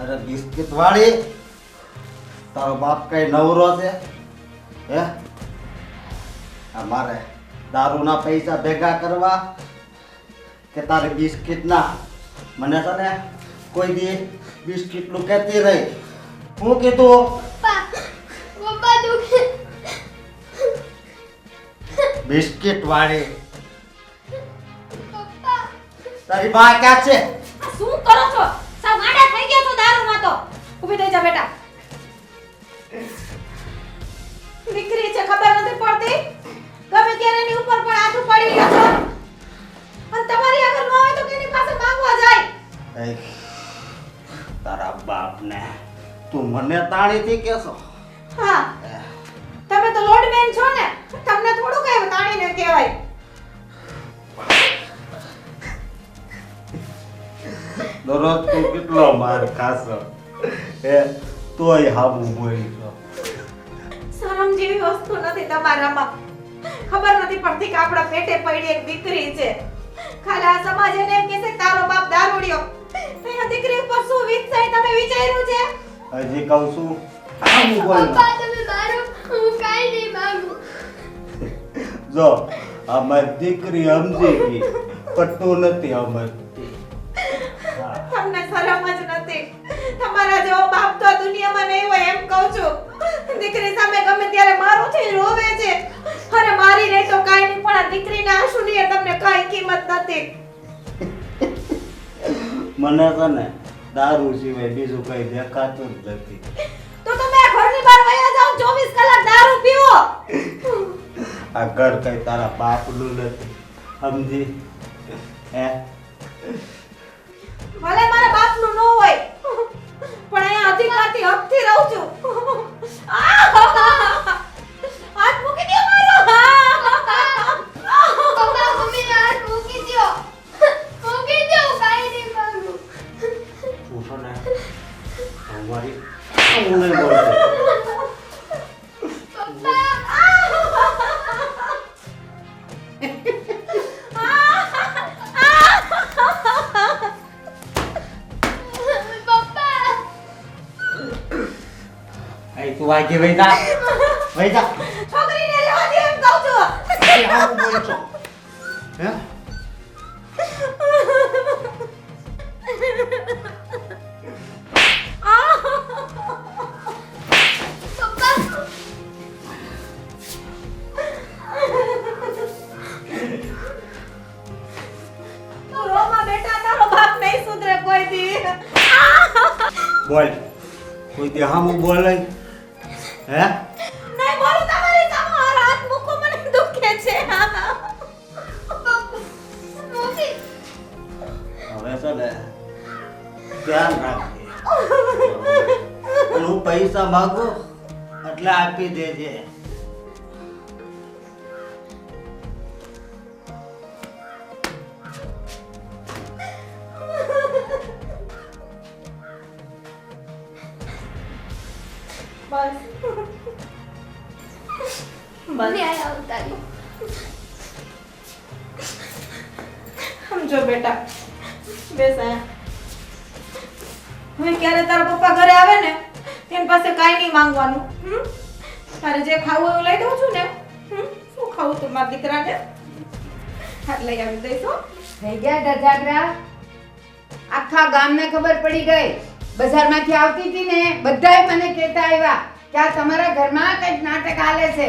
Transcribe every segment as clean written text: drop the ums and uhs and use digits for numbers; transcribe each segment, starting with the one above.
અરે બિસ્કિટ વાળી, તારો બાપ કઈ નવરો છે હે? મારે દારૂના પૈસા ભેગા કરવા કે તારે બિસ્કિટના? મને તો ને કોઈ દી બિસ્કિટનું કહેતી રહી. હું કીધું? પપ્પા દુખે. બિસ્કિટ વાળી. પપ્પા તારી બા ક્યાં છે? આ શું કરો છો? સાવ ગાંડા થઈ ગયા છો દારૂમાં તો. ઊભી થઈ જા બેટા. દીકરી છે ખબર નથી પડતી. ગમે ત્યારે એની ઉપર પણ હાથ પડી ગયો છો. અને તમારી આગળ ન હોય તો કેની પાસે માંગવા જાય? એ, તારા બાપને તું મને તાણીથી કહેશો? હા, તમે તો લોડમેન છો ને, તમને થોડું કઈ તાણીને કહેવાય. દરરોજ તું કેટલો માર ખાશો હે? તોય હામું બોલી છો. શરમ જેવી વસ્તુ નથી તમારામાં. ખબર નથી પડતી કે આપણા પેટે પડી એક દીકરી છે. ખાલી આ સમાજ એને એમ કહે છે કે તારો બાપ દારૂડિયો. અહીંયા દીકરી ઉપર શું વીતશે તમે વિચાર્યું છે? હજી કહું છું, હામું બોલ. પપ્પા તમે મારો, હું કાઈ નહીં માંગુ. જો આ મારી દીકરી સમજી ગઈ, પણ તું નથી સમજતી. તમને શરમ જ નથી. તમારા જેવો બાપ તો આ દુનિયામાં નહીં હોય એમ કહું છું. દીકરી સામે ગમે ત્યારે મારું છે રોવે છે. અરે મારી રહી તો કાઈ નહીં, પણ આ દીકરીના આંસુની તમને કાઈ કિંમત નથી. મને છે ને દારૂ સિવાય બીજું કઈ દેખાતું જ નથી. તો તમે આ ઘરની બહાર વયા જાઓ, 24 કલાક દારૂ પીવો. આ ઘર કઈ તારા બાપનું નથી, સમજી હે? ભલે મારા બાપનું ન હોય, પણ અહીંયા અધિકારથી હકથી રહું છું. હાથ મૂકી દો મારો. પપ્પા મમ્મી હાથ મૂકી દ્યો. મૂકી દ્યો, કાઈ નહીં માંગુ. તું છે ને અમારી હું નહીં બોલતો. પપ્પા અહીં તું વાગી વઈ જા, વઈ જા. છોકરીને રહેવા દે એમ કહું છું. એ હામું બોલ છો હે? પપ્પા તું રોમાં બેટા, તારો બાપ નહીં સુધરે કોઈ દી. બોલ, કોઈ દે હામું બોલે હે? નહીં બોલું તમારી સામે. મારો હાથ મૂકો, મને દુખે છે. મમ્મી હવે છે ને ધ્યાન રાખજે. હું પૈસા માંગુ એટલે આપી દેજે. બસ મમ્મી આયા ઉતારી. સમજો બેટા, બેસ અહીંયા. હવે ક્યારે તારા પપ્પા ઘરે આવે ને તેની પાસે કાઈ નહીં માંગવાનું. તારે જે ખાવું એવું લઈ દઉં છું ને. શું ખાવું તું મારા દીકરાને? હાથ લઈ આવી દઈશ હો. થઈ ગયા ધજાગરા? આખા ગામને ખબર પડી ગઈ. બજારમાંથી આવતી હતી ને બધાય મને કહેતા આવ્યા કે આ તમારા ઘરમાં કંઈક નાટક હાલે છે.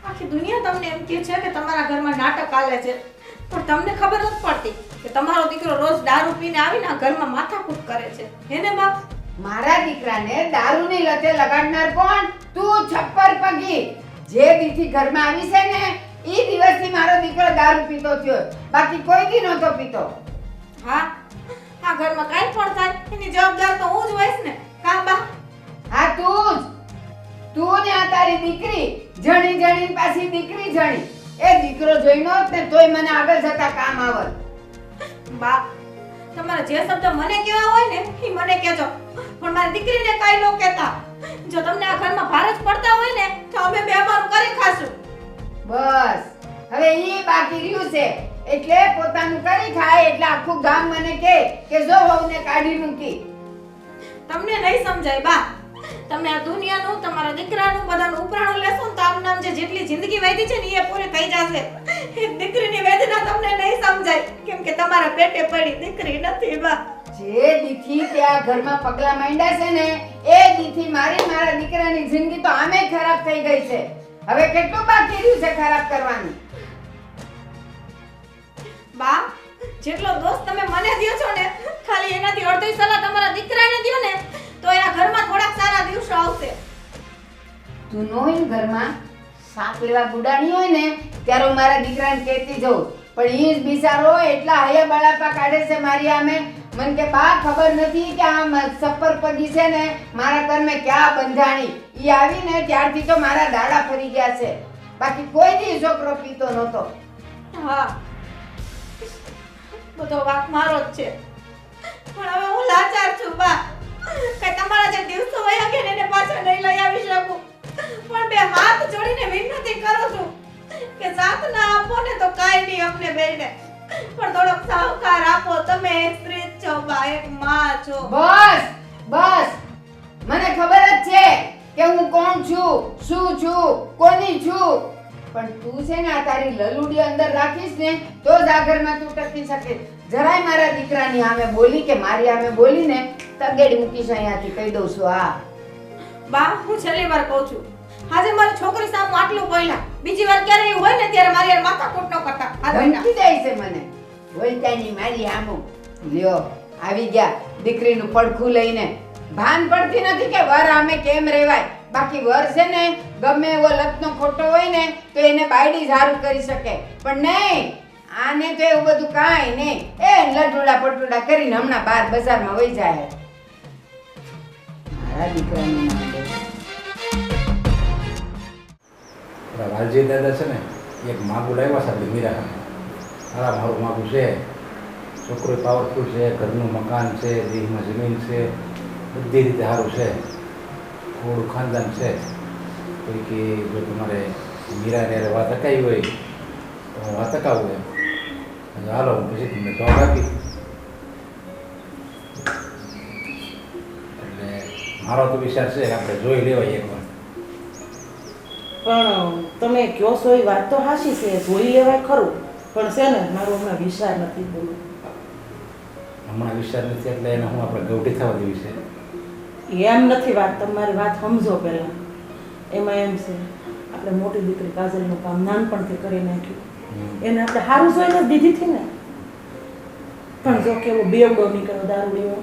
આખી દુનિયા તમને એમ કહે છે કે તમારા ઘરમાં નાટક હાલે છે, પણ તમને ખબર નથી પડતી કે તમારો દીકરો રોજ દારૂ પીને આવીને આ ઘરમાં માથાકૂટ કરે છે. હેને બાપ? મારા દીકરાને દારૂની લતે લગાડનાર કોણ? તું છપ્પર પગી. જે દીથી ઘરમાં આવી છે ને એ દિવસથી મારો દીકરો દારૂ પીતો થયો, બાકી કોઈ દી નહોતો પીતો. હા, આ ઘરમાં કાઈ પણ થાય એની જવાબદાર તો હું જ હોઈશ ને. કા બા? હા તું જ. તું ને આ તારી દીકરી જણી જણી પાછી દીકરી જણી. એ દીકરો જોઈનો જ ને તોય મને આગળ જતા કામ આવત. બા, તમારે જે શબ્દ મને કહેવા હોય ને એ મને કહેજો, પણ મારી દીકરીને કાઈ ન કહેતા. જો તમને આ ઘરમાં ભાર જ પડતા હોય ને તો અમે બે અમારું કરી ખાશું. બસ હવે ઈ બાકી રહ્યું છે એટલે પોતાનું કરી ખાય એટલે આખું ગામ મને કહે કે જો વહુને કાઢી મૂકી. તમને નહીં સમજાય બા. તમે આ દુનિયાનું તમારા દીકરાનું બધાનું ઉપરાણું લેશો ને તો આમ નામ જે જેટલી જિંદગી વીતી છે ને એ પૂરી થઈ જશે. એક દીકરીની વેદના તમને નહીં સમજાય કેમ કે તમારા પેટે પડી દીકરી નથી બા. જે દીથી ત્યાં ઘરમાં પગલા માંડ્યા છે ને એ દીથી મારા દીકરાની જિંદગી તો આમે ખરાબ થઈ ગઈ છે. હવે કેટલું બાકી રહ્યું છે ખરાબ કરવાનું? બા જેટલો દોષ તમે મને દ્યો છો ને ખાલી એનાથી અડધી સલાહ તમારા દીકરાને દ્યો ને તો આ ઘરમાં થોડાક સારા દિવસો આવશે. તું નો હોય ને ઘરમાં શાક લેવા ગુડાણી હોય ને ત્યારે હું મારા દીકરાને કહેતી જઉં, પણ ઈ જ બિચારો એટલા હૈયા બળાપા કાઢે છે મારી આમે. મને કે બા ખબર નથી કે આમ સફર પગી છે ને મારા કર્મે ક્યાં બંધાણી. ઈ આવીને ત્યારથી તો મારા દાડા ફરી ગયા છે, બાકી કોઈ દી છોકરો પીતો નહોતો. હા બધો વાક મારો જ છે, પણ હવે હું લાચાર છું બા. કે તમારા જે દિવસો વયા ગયા ને એને પાછા નહીં લઈ આવી શકું, પણ બે હાથ જોડીને વિનંતી કરું છું કે સાથ ના આપો ને તો કાઈ નહીં અમને બેને, પણ થોડોક સહકાર આપો. તમે એક સ્ત્રી છો બા, એક માં છો. બસ બસ, મને ખબર જ છે કે હું કોણ છું, શું છું, કોની છું, પણ તું છે ને આ તારી લલુડી અંદર રાખીશ ને તો જ આ ઘરમાં તું ટકી શકે. જરાય મારા દીકરાની આમે બોલી કે મારી આમે બોલી ને તગેડી મૂકીશ અહીંયાથી કહી દઉં છું. હા બા હું છેલ્લી વાર કહું છું, આજે મારી છોકરી સામે આટલું બોલ્યા, બીજી વાર ક્યારે એવું હોય ને ત્યારે મારી યાર માથાકૂટ ન કરતા. આ ધમકી જાય છે મને બોલતાની મારી આમો. લ્યો આવી ગયા દીકરીનું પડખું લઈને. ભાન પડતી નથી કે વર આમે કેમ રહેવાય. બાકી વર છે ને ગમે એવો લતનો ખોટો હોય ને તો એને બાયડી સારું કરી શકે, પણ નહીં આને તો એવું બધું કાંઈ નહીં. એ લટુડા પટુડા કરીને હમણાં બહાર બજારમાં વહી જાય. મારા દીકરાનું નામ લે. વાલજી દાદા છે ને એક માગું લાવ્યા છે આપણે મીરા. સારા મારું માગું છે, છોકરો પાવરફુલ છે, ઘરનું મકાન છે, દેહમાં જમીન છે, બધી રીતે સારું છે, થોડું ખાનદાન છે. કોઈ કે જો તમારે મીરાને વાત અકાઈ હોય તો હું વાત અકાવું એમ હાલો હું પછી તમને જવાબ આપી. એટલે મારો તો વિચાર છે કે આપણે જોઈ લેવાય એકવાર. પણ તમે કયો છો એ વાત તો હાચી છે, જોઈ લેવાય ખરું, પણ છે ને મારો હમણાં વિચાર નથી. બોલું હમણાં વિચાર નથી એટલે એને હું આપણે ગૌઠી થવા દેવી છે. એમ નથી વાત, તમારી વાત સમજો પહેલા. એમાં એમ છે આપણે મોટી દીકરી કાજલનું કામ નાનપણથી કરી નાખ્યું, એને આપણે સારું જોઈને જ દીધી હતી ને. પણ જો કેવો બેવડો નીકળ્યો દારૂડીઓ.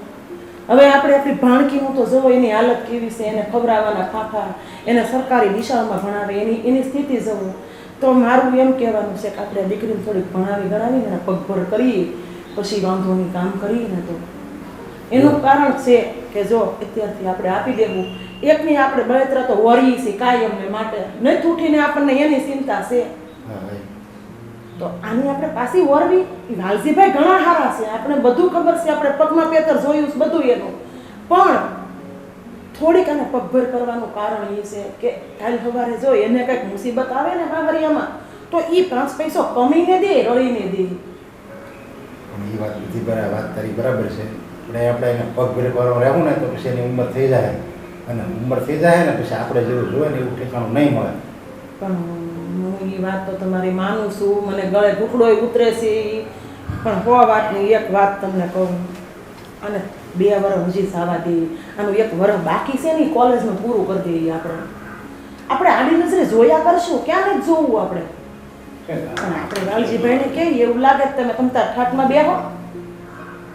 હવે આપણે આપણી ભાણકીનું તો જોવો એની હાલત કેવી છે, એને ખવડાવવાના ફાંફા, એને સરકારી નિશાળમાં ભણાવે, એની સ્થિતિ જોવો. તો મારું એમ કહેવાનું છે કે આપણે દીકરીને થોડીક ભણાવી ગણાવીને એને પગભર કરીએ પછી વાંધોની કામ કરીએ ને તો એનું કારણ છે કે જો અત્યારથી આપણે આપી દેવું. એકની આપણે બળતરા તો વળી છે કાયમને માટે, નથી ઉઠીને આપણને એની ચિંતા છે. તો આની આપણે પાછી વરવી. લાલજીભાઈ ઘણા સારા છે, આપણે બધું ખબર છે, આપણે પગમાં પેતર જોયું છે બધું એનું, પણ થોડીક આને પગભર કરવાનું કારણ એ છે કે કાલ સવારે જો એને કંઈક મુસીબત આવે ને બાબરિયામાં તો એ 5 પૈસો કમીને દે, રળીને દે. પણ એ વાત બધી વાત તારી બરાબર છે, પણ આપણે એને પગભર કરવાનું રહેવું ને તો પછી એની ઉંમર થઈ જાય, અને ઉંમર થઈ જાય ને પછી આપણે જેવું જોઈએ ને એવું ઠેકાણું નહીં મળે. પણ હું એ વાત તો તમારી માનું છું, મને ગળે ઘૂંટડોય ઉતરે છે, પણ વાતની એક વાત તમને કહું, અને 2 વર્ષ હજી સાવા દે, આનું 1 વર્ષ બાકી છે ને કોલેજનું પૂરું કરી દઈએ. આપણે આડી નજરે જોયા કરશું, ક્યાં નથી જોવું આપણે. પણ આપણે લાલજીભાઈને કહીએ એવું લાગે કે તમે તમતાર ઠાઠમાં બેહો.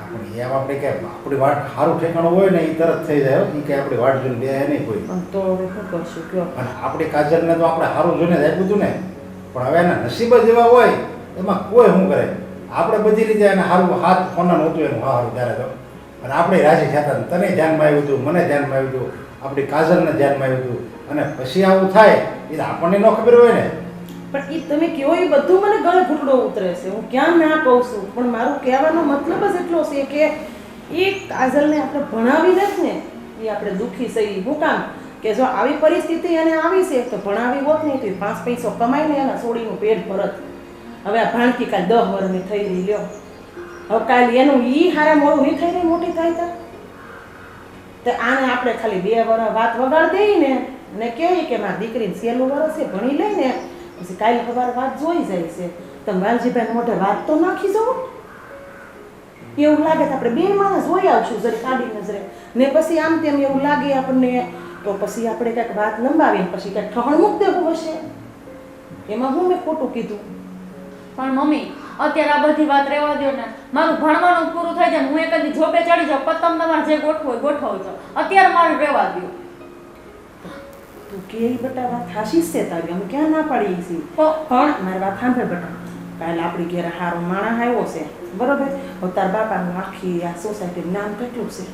આપણે એમ આપણે કે આપણી વાટ સારું ઠેકાણું હોય ને એ તરત થઈ જાય, એ કે આપણી વાટ જોઈને બે નહીં કોઈ. પણ તો હવે શું કરશું કયો? અને આપણી કાજલને તો આપણે સારું જોઈને જ આપ્યું હતું ને, પણ હવે એના નસીબ જ એવા હોય એમાં કોઈ શું કરે. આપણે બધી રીતે એને સારું હાથ કોના નહોતું એનું સારું ત્યારે તો, અને આપણે રાજી થતા, તને ધ્યાનમાં આવ્યું હતું, મને ધ્યાનમાં આવ્યું હતું, આપણી કાજલને ધ્યાનમાં આવ્યું હતું, અને પછી આવું થાય એ આપણને ન ખબર હોય ને. પણ એ તમે કહો એ બધું મને ગળે ઘૂંટડો ઉતરે છે, હું ક્યાં ના કહું છું, પણ મારું કહેવાનો મતલબ જ એટલો છે કે એ કાજલને આપણે ભણાવી દે ને એ આપણે દુઃખી થઈ. હું કામ કે જો આવી પરિસ્થિતિ એને આવી છે તો ભણાવી હોત નહીં તો 5 પૈસો કમાઈને એના છોડીનું પેટ ભરત. હવે આ ભાણકી કાલ 10 વર્ષની થઈ રહી, લ્યો હવે કાલ એનું ઈ હારે મોડું નહીં થઈ રહી મોટી થાય તો તો આને આપણે ખાલી 2 વર્ષ વાત વગાડી દઈએ ને કહીએ કે મારી દીકરીને 6 વર્ષ છે ભણી લઈને પછી કાલે સવારે વાત જોઈ જાય છે. તમે વાલજીભાઈ મોઢે વાત તો નાખી જવો. એવું લાગે તો આપણે 2 માણસ જોઈ આવશું જરી કાઢી નજરે ને પછી આમ તેમ એવું લાગે આપણને તો પછી આપણે કંઈક વાત લંબાવીને પછી કંઈક ઠહણ મૂક દેવું હશે. એમાં હું મેં ખોટું કીધું? પણ મમ્મી અત્યારે આ બધી વાત રહેવા દો ને, મારું ભણવાનું પૂરું થઈ જાય, હું એકાદી જોબે ચડી જાઉં, પછી તમે તમારે જે ગોઠવો હોય ગોઠવજો. અત્યારે મારું રહેવા દો. તું કે બેટા વાત હાશી છે તારી, અમે ક્યાં ના પાડીએ છીએ. પણ મારી વાત સાંભળ બેટા, કાલે આપણી ઘેર હારો માણસ આવ્યો છે બરોબર. હવે તાર બાપાનું આખી આ સોસાયટીનું નામ કેટલું છે?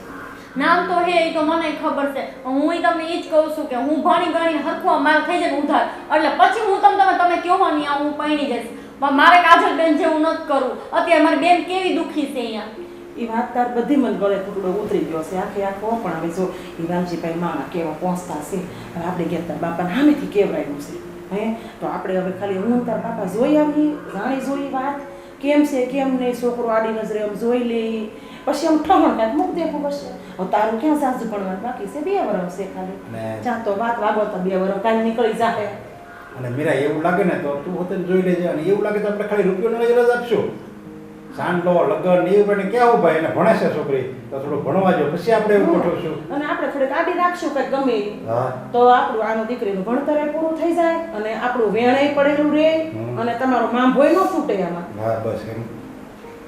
નામ તો હે, એ તો મને ખબર છે. હું તમને એ જ કહું છું કે હું ભણી ગણીને હરખો માર થઈ જાય ઉધાર, એટલે પછી હું તમે કહો નહીં હું પૈણી જઈશ. પણ મારે કાજલ બેન જેવું નથી કરવું. અત્યારે મારી બેન કેવી દુખી છે અહીંયા. એ વાત તાર બધી મને ગળે ટુકડો ઉતરી ગયો છે આખે આખો. પણ હવે જો એ વાલજીભાઈ મામા કેવા પહોંચતા છે, હવે આપણે ઘેર તાર બાપાને સામેથી કેવડાવ્યું છે હે, તો આપણે હવે ખાલી હું તાર બાપા જોઈ આવીએ, જાણી જોઈ વાત કેમ છે કેમ નહીં, છોકરો આડી નજરે આમ જોઈ લઈ, પછી આમ ઠહણ કાંઈક મૂક દેવું પડશે. હવે તારું ક્યાં સાસુ ભણવાનું બાકી છે? 2 વર્ષ છે ખાલી. જ્યાં તો વાત વાગો તો 2 વર્ષ કાલ નીકળી જાય. અને મીરા એવું લાગે ને તો તું હોતે જોઈ લેજે, અને એવું લાગે તો આપણે ખાલી રૂપિયોનો જ રજ આપશું. સાંડલો લગન એવું પણ ક્યાં ઉભા, એને ભણે છે છોકરી તો થોડું ભણવા જો, પછી આપણે એવું ગોઠવશું. અને આપણે થોડીક આડી રાખશું કંઈક ગમે તો આપણું આનું દીકરીનું ભણતર પૂરું થઈ જાય અને આપણું વેણાઈ પડેલું રહે અને તમારો માં ભોય ન છૂટે આમાં. હા બસ એમ.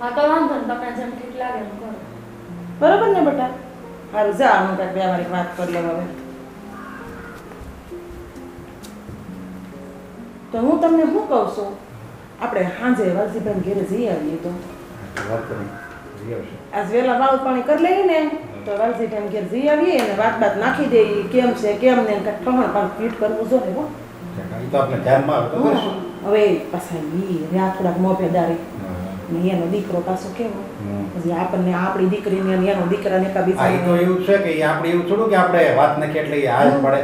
હા તો વાંધો ને, તમને જેમ ઠીક લાગે એમ કરો. બરોબર ને બેટા? સારું જા, હું કંઈક વ્યવહારિક વાત કરી લઉં હવે. તો હું તમને શું કહું છું, આપણે સાંજે વાલજીભાઈ ઘેરે જઈ આવીએ તો આજ વહેલા વાળું પાણી કરી લઈએ ને તો વાલજીભાઈ ઘેર જઈ આવીએ ને વાત બાત નાખી દઈએ કેમ છે કેમ ને ઠમણ પાછું ફીટ કરવું જોઈએ. હો તો આપણે ધ્યાનમાં આવે તો કરશું. હવે પાછા ઈ રહ્યા થોડાક મોભેદારી ને એનો દીકરો પાછો કેવો પછી આપણને આપણી દીકરીને અને એનો દીકરાને હા, ઈ તો બીજા એવું છે કે આપણે એવું થોડું કે આપણે વાત નાખી એટલે હાલ પડે.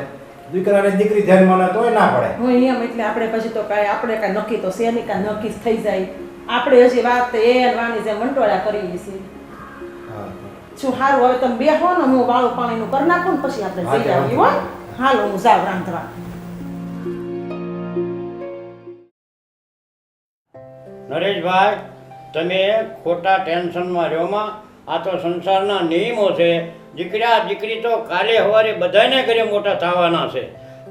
દીકરાને દીકરી ધ્યાનમાં ના તોય ના પડે. હું એમ એટલે આપણે પછી તો કાંઈ આપણે કાંઈ નક્કી તો શેની કાંઈ નક્કી થઈ જાય. આપણે હજી વાત એ વાની જેમ મંટોળા કરીએ છીએ. શું સારું, હવે તમે બેહો ને હું વાળું પાણીનું કરી નાખું ને પછી આપણે જઈ આવીએ. હો હાલો હું જાઉં રાંધવા. નરેશભાઈ, તમે ખોટા ટેન્શનમાં રહ્યોમાં. આ તો સંસારના નિયમો છે. દીકરી તો કાલે સવારે બધાને ઘરે મોટા થવાના છે,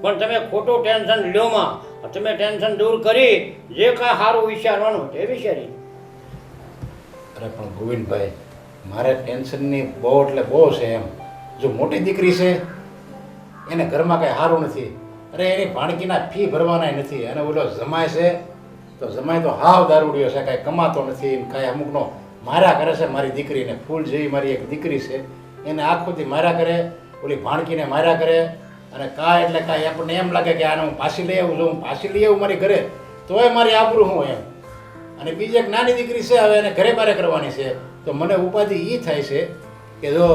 પણ તમે ખોટું ટેન્શન લ્યોમાં. તમે ટેન્શન દૂર કરી જે કાંઈ સારું વિચારવાનું તે વિચારી. અરે પણ ગોવિંદભાઈ, મારે ટેન્શનની બહુ એટલે બહુ છે એમ. જો મોટી દીકરી છે એને ઘરમાં કાંઈ સારું નથી. અરે એની ભાણકીના ફી ભરવાના નથી, અને ઓલો જમાય છે તો જમાય તો હાવ દારૂડિયો છે, કાંઈ કમાતો નથી, કાંઈ અમુકનો માર્યા કરે છે મારી દીકરીને. ફૂલ જેવી મારી એક દીકરી છે, એને આખોથી માર્યા કરે, ઓલી ભાણકીને માર્યા કરે. અને કાંઈ એટલે કાંઈ આપણને એમ લાગે કે આને હું પાછી લઈ આવું, જો હું પાછી લઈ આવું મારી ઘરે તોય મારી આબરૂ હું એમ. અને બીજી એક નાની દીકરી છે, હવે એને ઘરે બારે કરવાની છે, તો મને ઉપાધિ એ થાય છે કે જો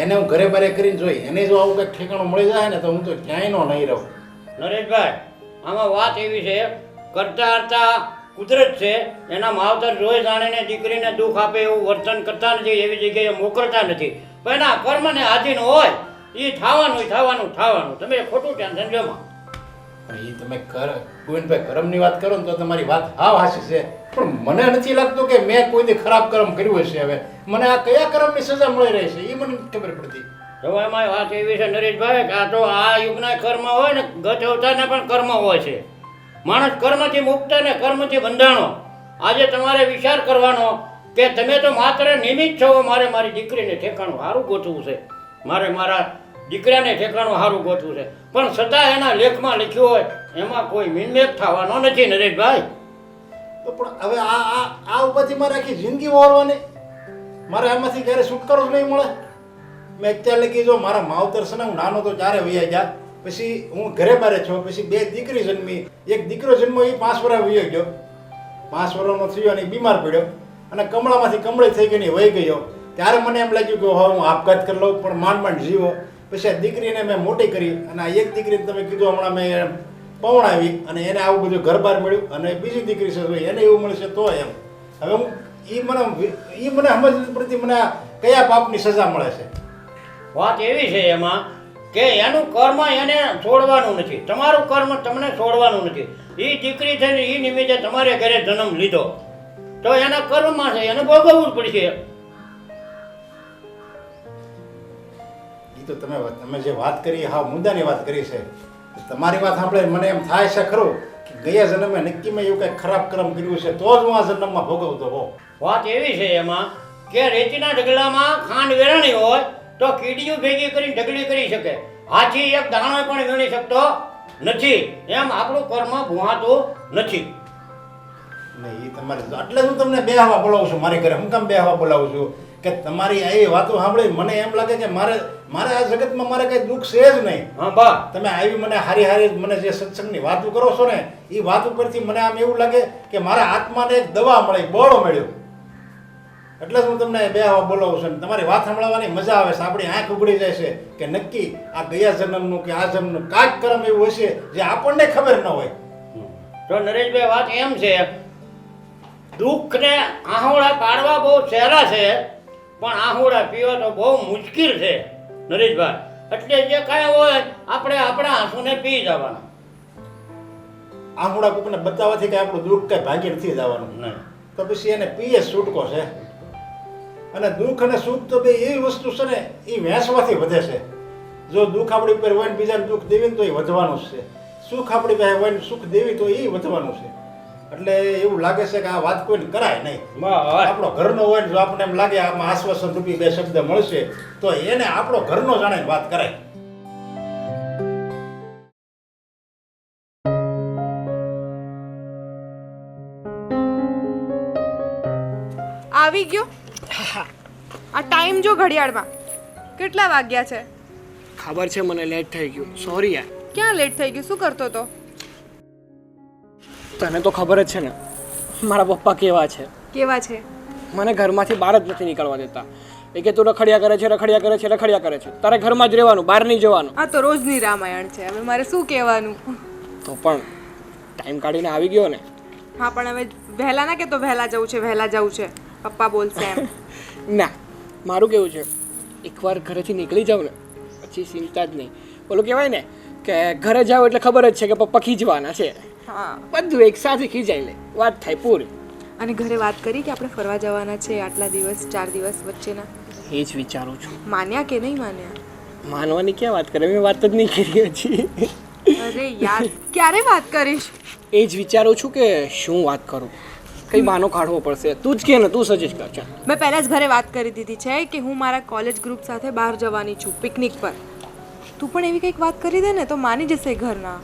એને હું ઘરે બારે કરીને જોઈ એને જો આવું કંઈક ઠેકાણું મળી જાય ને તો હું તો ક્યાંય નો નહીં રહું. નરેશભાઈ, આમાં વાત એવી છે, કરતા કરતા કુદરત છે, એના માવતર જોઈ જાણીને દીકરીને દુઃખ આપે એવું વર્તન કરતા નથી, એવી જગ્યાએ મોકલતા નથી. પણ એના કર્મને આધીન હોય એ થવાનું. તમે ખોટું ટેન્શન લેમાં. પણ એ તમે ગોવિંદભાઈ કર્મની વાત કરો ને તો તમારી વાત હાવ હાચી છે, પણ મને નથી લાગતું કે મેં કોઈ દી ખરાબ કર્મ કર્યું હશે. હવે મને આ કયા કર્મની સજા મળી રહી છે એ મને ખબર પડતી. જો એમાં વાત એવી છે નરેશભાઈ, કે આ તો આ યુગના કર્મ હોય ને, ગત અવતારના પણ કર્મ હોય છે. માણસ કર્મથી મુક્ત ને કર્મથી બંધાણો. આજે તમારે વિચાર કરવાનો કે તમે તો માત્ર નિમિત્ત છો. મારે મારી દીકરીને ઠેકાણું સારું ગોતવું છે, મારે મારા દીકરાને ઠેકાણું સારું ગોતવું છે, પણ છતાં એના લેખમાં લખ્યું હોય એમાં કોઈ મિનમેક થવાનો નથી નરેશભાઈ. તો પણ હવે આ ઉપરથી મારે આખી જિંદગી વળવાની, મારે આમાંથી ક્યારે છુટકારો જ નહીં મળે. મેં અત્યારે લગી જો મારા માવતર છે ને, હું નાનો તો ત્યારે વૈયા ગયા, પછી હું ઘરે બારે છો, પછી 2 દીકરી જન્મી, એક દીકરો જન્મ્યો, એ 5 વર્ષ વૈયો ગયો, 5 વર્ષનો થયો અને બીમાર પડ્યો અને કમળામાંથી કમળી થઈ ગઈ ને વહી ગયો. ત્યારે મને એમ લાગ્યું કે હવે હું આપઘાત કરી લઉં, પણ માંડ જીવો. પછી આ દીકરીને મેં મોટી કરી, અને આ એક દીકરીને તમે કીધું હમણાં મેં પવણાવી, અને એને આવું બધું ઘર બહાર મળ્યું, અને બીજી દીકરી છે એને એવું મળશે તો એમ. હવે હું એ મને સમજ નથી પડતી મને આ કયા પાપની સજા મળે છે. વાત એવી છે એમાં કે એનું કર્મ એને છોડવાનું નથી, તમારું કર્મ તમને છોડવાનું નથી. એ દીકરી છે ને એ નિમિત્તે તમારે ઘરે જન્મ લીધો તો એના કર્મમાં છે, એને ભોગવવું જ પડશે. એ તો તમે જે વાત કરી હા મુદ્દાની વાત કરી છે. તમારી વાત સાંભળે મને એમ થાય છે ખરું કે ગયા જન્મે નક્કીમાં એવું કંઈક ખરાબ કર્મ કર્યું છે તો જ હું આ જન્મમાં ભોગવતો હોઉં. વાત એવી છે એમાં કે રેતીના ઢગલામાં ખાંડ વેરાણી હોય તો કીડીયું ભેગી કરીને ઢગલી કરી શકે, હાથી એક દાણો પણ વીણી શકતો નથી. એમ આપણું કર્મ ભૂહાતું નથી. નહીં એ તમારે એટલે હું તમને બેહવા બોલાવું છું મારી ઘરે. હું કામ બેહવા બોલાવું છું કે તમારી આવી વાતો સાંભળી મને એમ લાગે કે મારે આ જગતમાં મારે કઈ દુઃખ છે જ નહીં. હા બા, તમે આવી મને હારી મને જે સત્સંગની વાતો કરો છો ને એ વાત ઉપરથી મને આમ એવું લાગે કે મારા આત્માને એક દવા મળી, બળો મળ્યો. એટલે જ હું તમને બેહવા બોલાવું છું. તમારી વાત સાંભળવાની મજા આવે છે, આપણી આંખ ઉઘડી જાય છે કે નક્કી આ ગયા જન્મનું કે આ જન્મનું કાંઈક કર્મ એવું હશે જે આપણને ખબર ન હોય. તો નરેશભાઈ વાત એમ છે, દુઃખને આહોડા કાઢવા બહુ સહેલા છે પણ આહોડા પીવા તો બહુ મુશ્કેલ છે નરેશભાઈ. એટલે જે કાંઈ હોય આપણે આપણા આંસુને પી જવાના. આંગળા કોકને બતાવવાથી કઈ આપણું દુઃખ કઈ ભાગી નથી જવાનું. નહીં તો પછી એને પીએ છૂટકો છે. અને દુઃખ અને સુખ તો બે એવી વસ્તુ છે ને એ વહેંચવાથી વધે છે. જો દુઃખ આપણી ઉપર હોય ને બીજાને દુઃખ દેવી તો એ વધવાનું જ છે, સુખ આપણી પાસે હોય ને સુખ દેવી તો એ વધવાનું છે. એટલે એવું લાગે છે કે આ વાત કોઈને કરાય નહીં. આપણો ઘરનો હોય ને જો આપણને એમ લાગે આમાં આશ્વાસન રૂપી બે શબ્દ મળશે તો એને આપણો ઘરનો જાણે વાત કરાય. આવી ગયો? આ ટાઈમ જો ઘડિયાળમાં કેટલા વાગ્યા છે? ખબર છે મને લેટ થઈ ગયું, સોરી યાર. ક્યાં લેટ થઈ ગયું? શું કરતો તો? તને તો ખબર જ છે ને મારા પપ્પા કેવા છે. કેવા છે? મને ઘરમાંથી બહાર જ નથી નીકળવા દેતા. એ કે તું રખડ્યા કરે છે રખડ્યા કરે છે રખડ્યા કરે છે, તારે ઘરમાં જ રહેવાનું, બહાર નહીં જવાનું. આ તો રોજની રામાયણ છે, હવે મારે શું કહેવાનું? તો પણ ટાઈમ કાઢીને આવી ગયો ને. હા પણ હવે વહેલા ના કે તો વહેલા જવું છે, વહેલા જવું છે, પપ્પા બોલશે એમ. ના, મારું કેવું છે એકવાર ઘરેથી નીકળી જાવ ને પછી ચિંતા જ નહીં. ઓલું કહેવાય ને કે ઘરે જાવ એટલે ખબર જ છે કે પપ્પા ખીજવાના છે. હા, બધું એક સાથે ખીજાઈ લે, વાત થાય પૂરી. અને ઘરે વાત કરી કે આપણે ફરવા જવાના છે આટલા દિવસ, 4 દિવસ વચ્ચેના? એ જ વિચારું છું. માન્યા કે નહીં માન્યા? માનવાની ક્યાં વાત કરે, મેં વાત જ નહીં કરી હજી. અરે યાર, ક્યારે વાત કરીશ? એ જ વિચારું છું કે શું વાત કરું, કઈ બહાનો કાઢવો પડશે. તું જ કે ને, તું સજેસ્ટ કર. ચાલ, મેં પહેલા જ ઘરે વાત કરી દીધી છે કે હું મારા કોલેજ ગ્રુપ સાથે બહાર જવાની છું પિકનિક પર. તું પણ એવી કંઈક વાત કરી દે ને તો માની જશે ઘરના.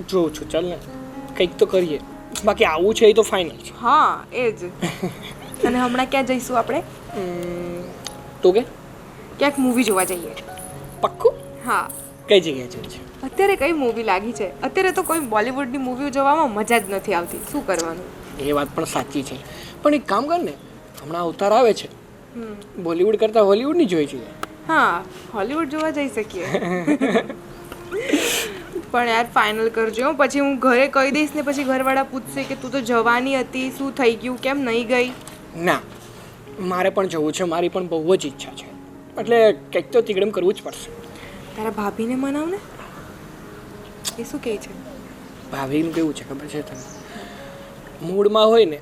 જોઉં છું, ચાલ ને કંઈક તો કરીએ. બાકી આવું છે એ તો ફાઇનલ છે. હા એ જ. અને હમણાં ક્યાં જઈશું આપણે? તું કે ક્યાંક મૂવી જોવા જઈએ. પક્કું? હા. કઈ જગ્યાએ જવું છે? અત્યારે કઈ મૂવી લાગી છે? અત્યારે તો કોઈ બોલિવૂડની મૂવી જોવામાં મજા જ નથી આવતી. શું કરવાનું? એ વાત પણ સાચી છે, પણ એક કામ કર ને, હમણાં અવતાર આવે છે, બોલિવૂડ કરતાં હોલિવૂડની જોઈ જોઈએ. હા, હોલિવૂડ જોવા જઈ શકીએ. પણ યાર ફાઇનલ કરજો, પછી હું ઘરે કહી દઈશ ને પછી ઘરવાળા પૂછશે કે તું તો જવાની હતી, શું થઈ ગયું, કેમ નહીં ગઈ? ના, મારે પણ જવું છે, મારી પણ બહુ જ ઈચ્છા છે, એટલે કંઈક તો તીગડમ કરવું જ પડશે. તારા ભાભીને મનાવ ને, એ શું કહે છે? ભાભીનું કેવું છે ખબર છે તને, મૂડમાં હોય ને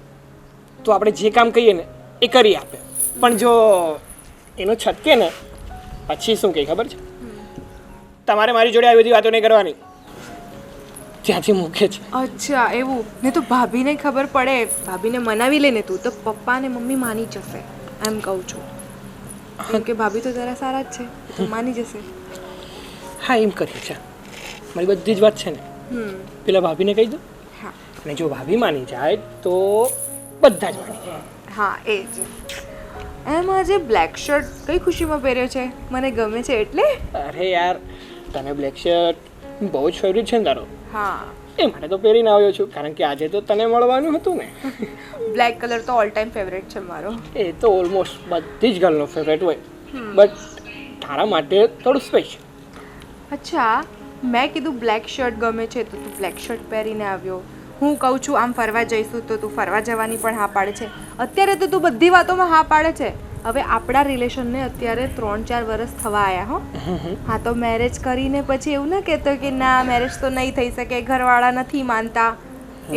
તો આપણે જે કામ કહીએ ને એ કરી આપે, પણ જો એનો છટકે ને પછી શું કહે ખબર છે, તમારે મારી જોડે આવી બધી વાતો નહીં કરવાની, ત્યાંથી મૂકે છે. અચ્છા એવું ને? તો ભાભીને ખબર પડે, ભાભીને મનાવી લે ને તું, તો પપ્પા ને મમ્મી માની જશે એમ કહું છું. કેમ કે ભાભી તો જરા સારા જ છે, તો માની જશે. હા એમ કરીએ છે, મારી બધી જ વાત છે ને પેલા ભાભીને કહી દો. હા, અને જો ભાભી માની જાય તો બધા જ માની જાય. હા એ જ. એમ આજે બ્લેક શર્ટ કઈ ખુશીમાં પહેર્યો છે? મને ગમે છે એટલે? અરે યાર, તને બ્લેક શર્ટ બહુ જ ફેવરિટ છે ને તારો, હા એ માટે તો પહેરીને આવ્યો છું, કારણ કે આજે તો તને મળવાનું હતું ને. બ્લેક કલર તો ઓલ ટાઈમ ફેવરેટ છે મારો. એ તો ઓલમોસ્ટ બધી જ ગર્લનો ફેવરેટ હોય, બટ તારા માટે થોડું સ્પેશિયલ. અચ્છા, મેં કીધું બ્લેક શર્ટ ગમે છે તો તું બ્લેક શર્ટ પહેરીને આવ્યો. હું કહું છું આમ ફરવા જઈશું તો તું ફરવા જવાની પણ હા પાડે છે. અત્યારે તો તું બધી વાતોમાં હા પાડે છે, હવે આપણા રિલેશનને અત્યારે 3-4 વર્ષ થવા આવ્યા હો. હા તો મેરેજ કરીને પછી એવું ના કહેતો કે ના મેરેજ તો નહીં થઈ શકે, ઘરવાળા નથી માનતા,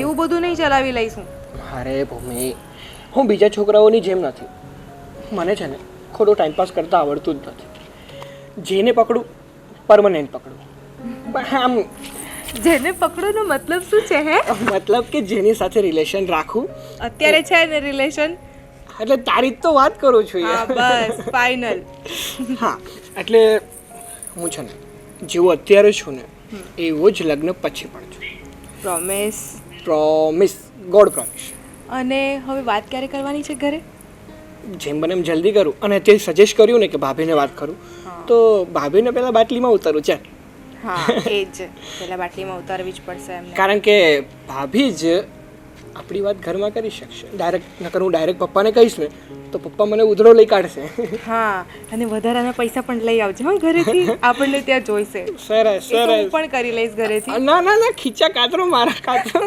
એવું બધું નહીં ચલાવી લઈશું. અરે ભૂમિ, હું બીજા છોકરાઓની જેમ નથી. મને છે ને ખોટો ટાઈમપાસ કરતા આવડતું જ નથી. જેને પકડું પરમનન્ટ પકડું. પણ આમ જેને પકડોનો મતલબ શું છે હે? મતલબ કે જેની સાથે રિલેશન રાખું. અત્યારે છે ને રિલેશન? એટલે તારી જ તો વાત કરું છું હા બસ ફાઇનલ. હા એટલે હું છે ને જેવું અત્યારે છું ને એવું જ લગ્ન પછી પણ છું. પ્રોમિસ? Promise, God promise. અને હવે વાત ક્યારે કરવાની છે ઘરે? જેમ બને એમ જલ્દી કરું. અને તે સજેસ્ટ કર્યું ને કે ભાભીને વાત કરું, તો ભાભીને પહેલાં બાટલીમાં ઉતારું ચાલ. હા એ જ, પહેલાં બાટલીમાં ઉતારવી જ પડશે એમને. કારણ કે ભાભી જ આપણી વાત ઘરમાં કરી શકશે. ડાયરેક્ટ નકર હું ડાયરેક્ટ પપ્પાને કહીશ ને તો પપ્પા મને ઉધડો લઈ કાઢશે. હા, અને વધારાના પૈસા પણ લઈ આવજો હો ઘરેથી, આપણને ત્યાં જોઈશે. સરસ હું સરસ. પણ કરી લઈશ ઘરેથી. ના ના ના, ખીચા કાતરો મારા કાતરો.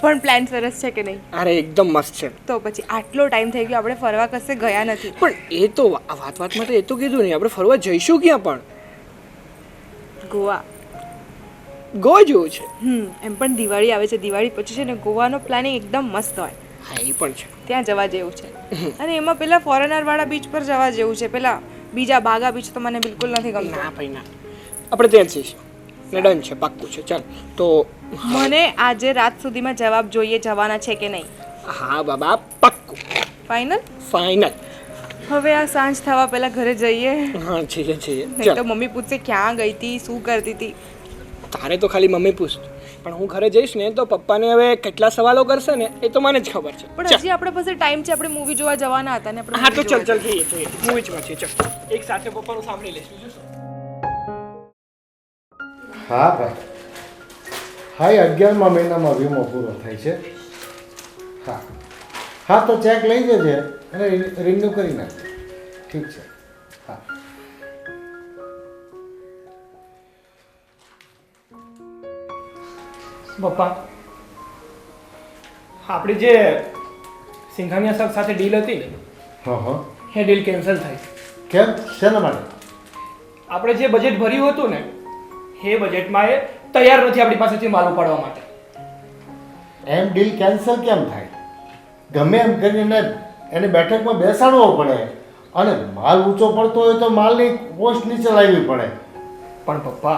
પણ પ્લાન સરસ છે કે નહીં? અરે એકદમ મસ્ત છે. તો પછી આટલો ટાઈમ થઈ ગયો આપણે ફરવા કશે ગયા નથી. પણ એ તો વાતમાં તો એ તો કીધું નહીં, આપણે ફરવા જઈશું ક્યાં પણ? ગોવા. ગોવા જેવું છે. એમ પણ દિવાળી આવે છે, દિવાળી પછી છે ને ગોવાનો પ્લાનિંગ એકદમ મસ્ત હોય. હા એ પણ છે. ત્યાં જવા જેવું છે. અને એમાં પેલા ફોરેનર વાળા બીચ પર જવા જેવું છે. પેલા બીજા બાગા બીચ તો મને બિલકુલ નથી ગમતા. ના ભાઈ ના, આપણે ત્યાં જ જઈશું. ને ડન છે, પાક્કું છે. ચાલ તો મને આજે રાત સુધીમાં જવાબ જોઈએ જવાના છે કે નહીં. હા બાબા, પાક્કું. ફાઇનલ? ફાઇનલ. હવે આ સાંજ થવા પહેલા ઘરે જઈએ. હા જઈએ જઈએ. નહીં તો મમ્મી પૂછશે ક્યાં ગઈ હતી, શું કરતી હતી. તારે તો ખાલી મમ્મી પૂછ, પણ હું ઘરે જઈશ ને તો પપ્પાને હવે કેટલા સવાલો કરશે ને એ તો મને જ ખબર છે. પણ હજી આપણા પાસે ટાઈમ છે, આપણે મૂવી જોવા જવાના હતા ને આપણે. હા તો ચાલ ચાલ જઈએ જઈએ, મૂવી જોવા છીએ. ચાલ એક સાથે પપ્પાનું સાંભળી લઈશું. હા ભાઈ, હા એ 11મા મહિનામાં વીમો પૂરો થાય છે. હા હા તો ચેક લઈ જજે અને રિન્યુ કરી નાખજે. ઠીક છે. હા પપ્પા, આપણી જે સિંઘાનિયા સાહેબ સાથે ડીલ હતી ને, હા હા, એ ડીલ કેન્સલ થઈ. કેમ? શેના માટે? આપણે જે બજેટ ભર્યું હતું ને એ બજેટમાં એ તૈયાર નથી આપણી પાસેથી માલ ઉપાડવા માટે. એમ ડીલ કેન્સલ કેમ થાય? ગમે એમ કરીને એને બેઠકમાં બેસાડવો પડે, અને માલ ઊંચો પડતો હોય તો માલની કોસ્ટ નીચે લાવવી પડે. પણ પપ્પા,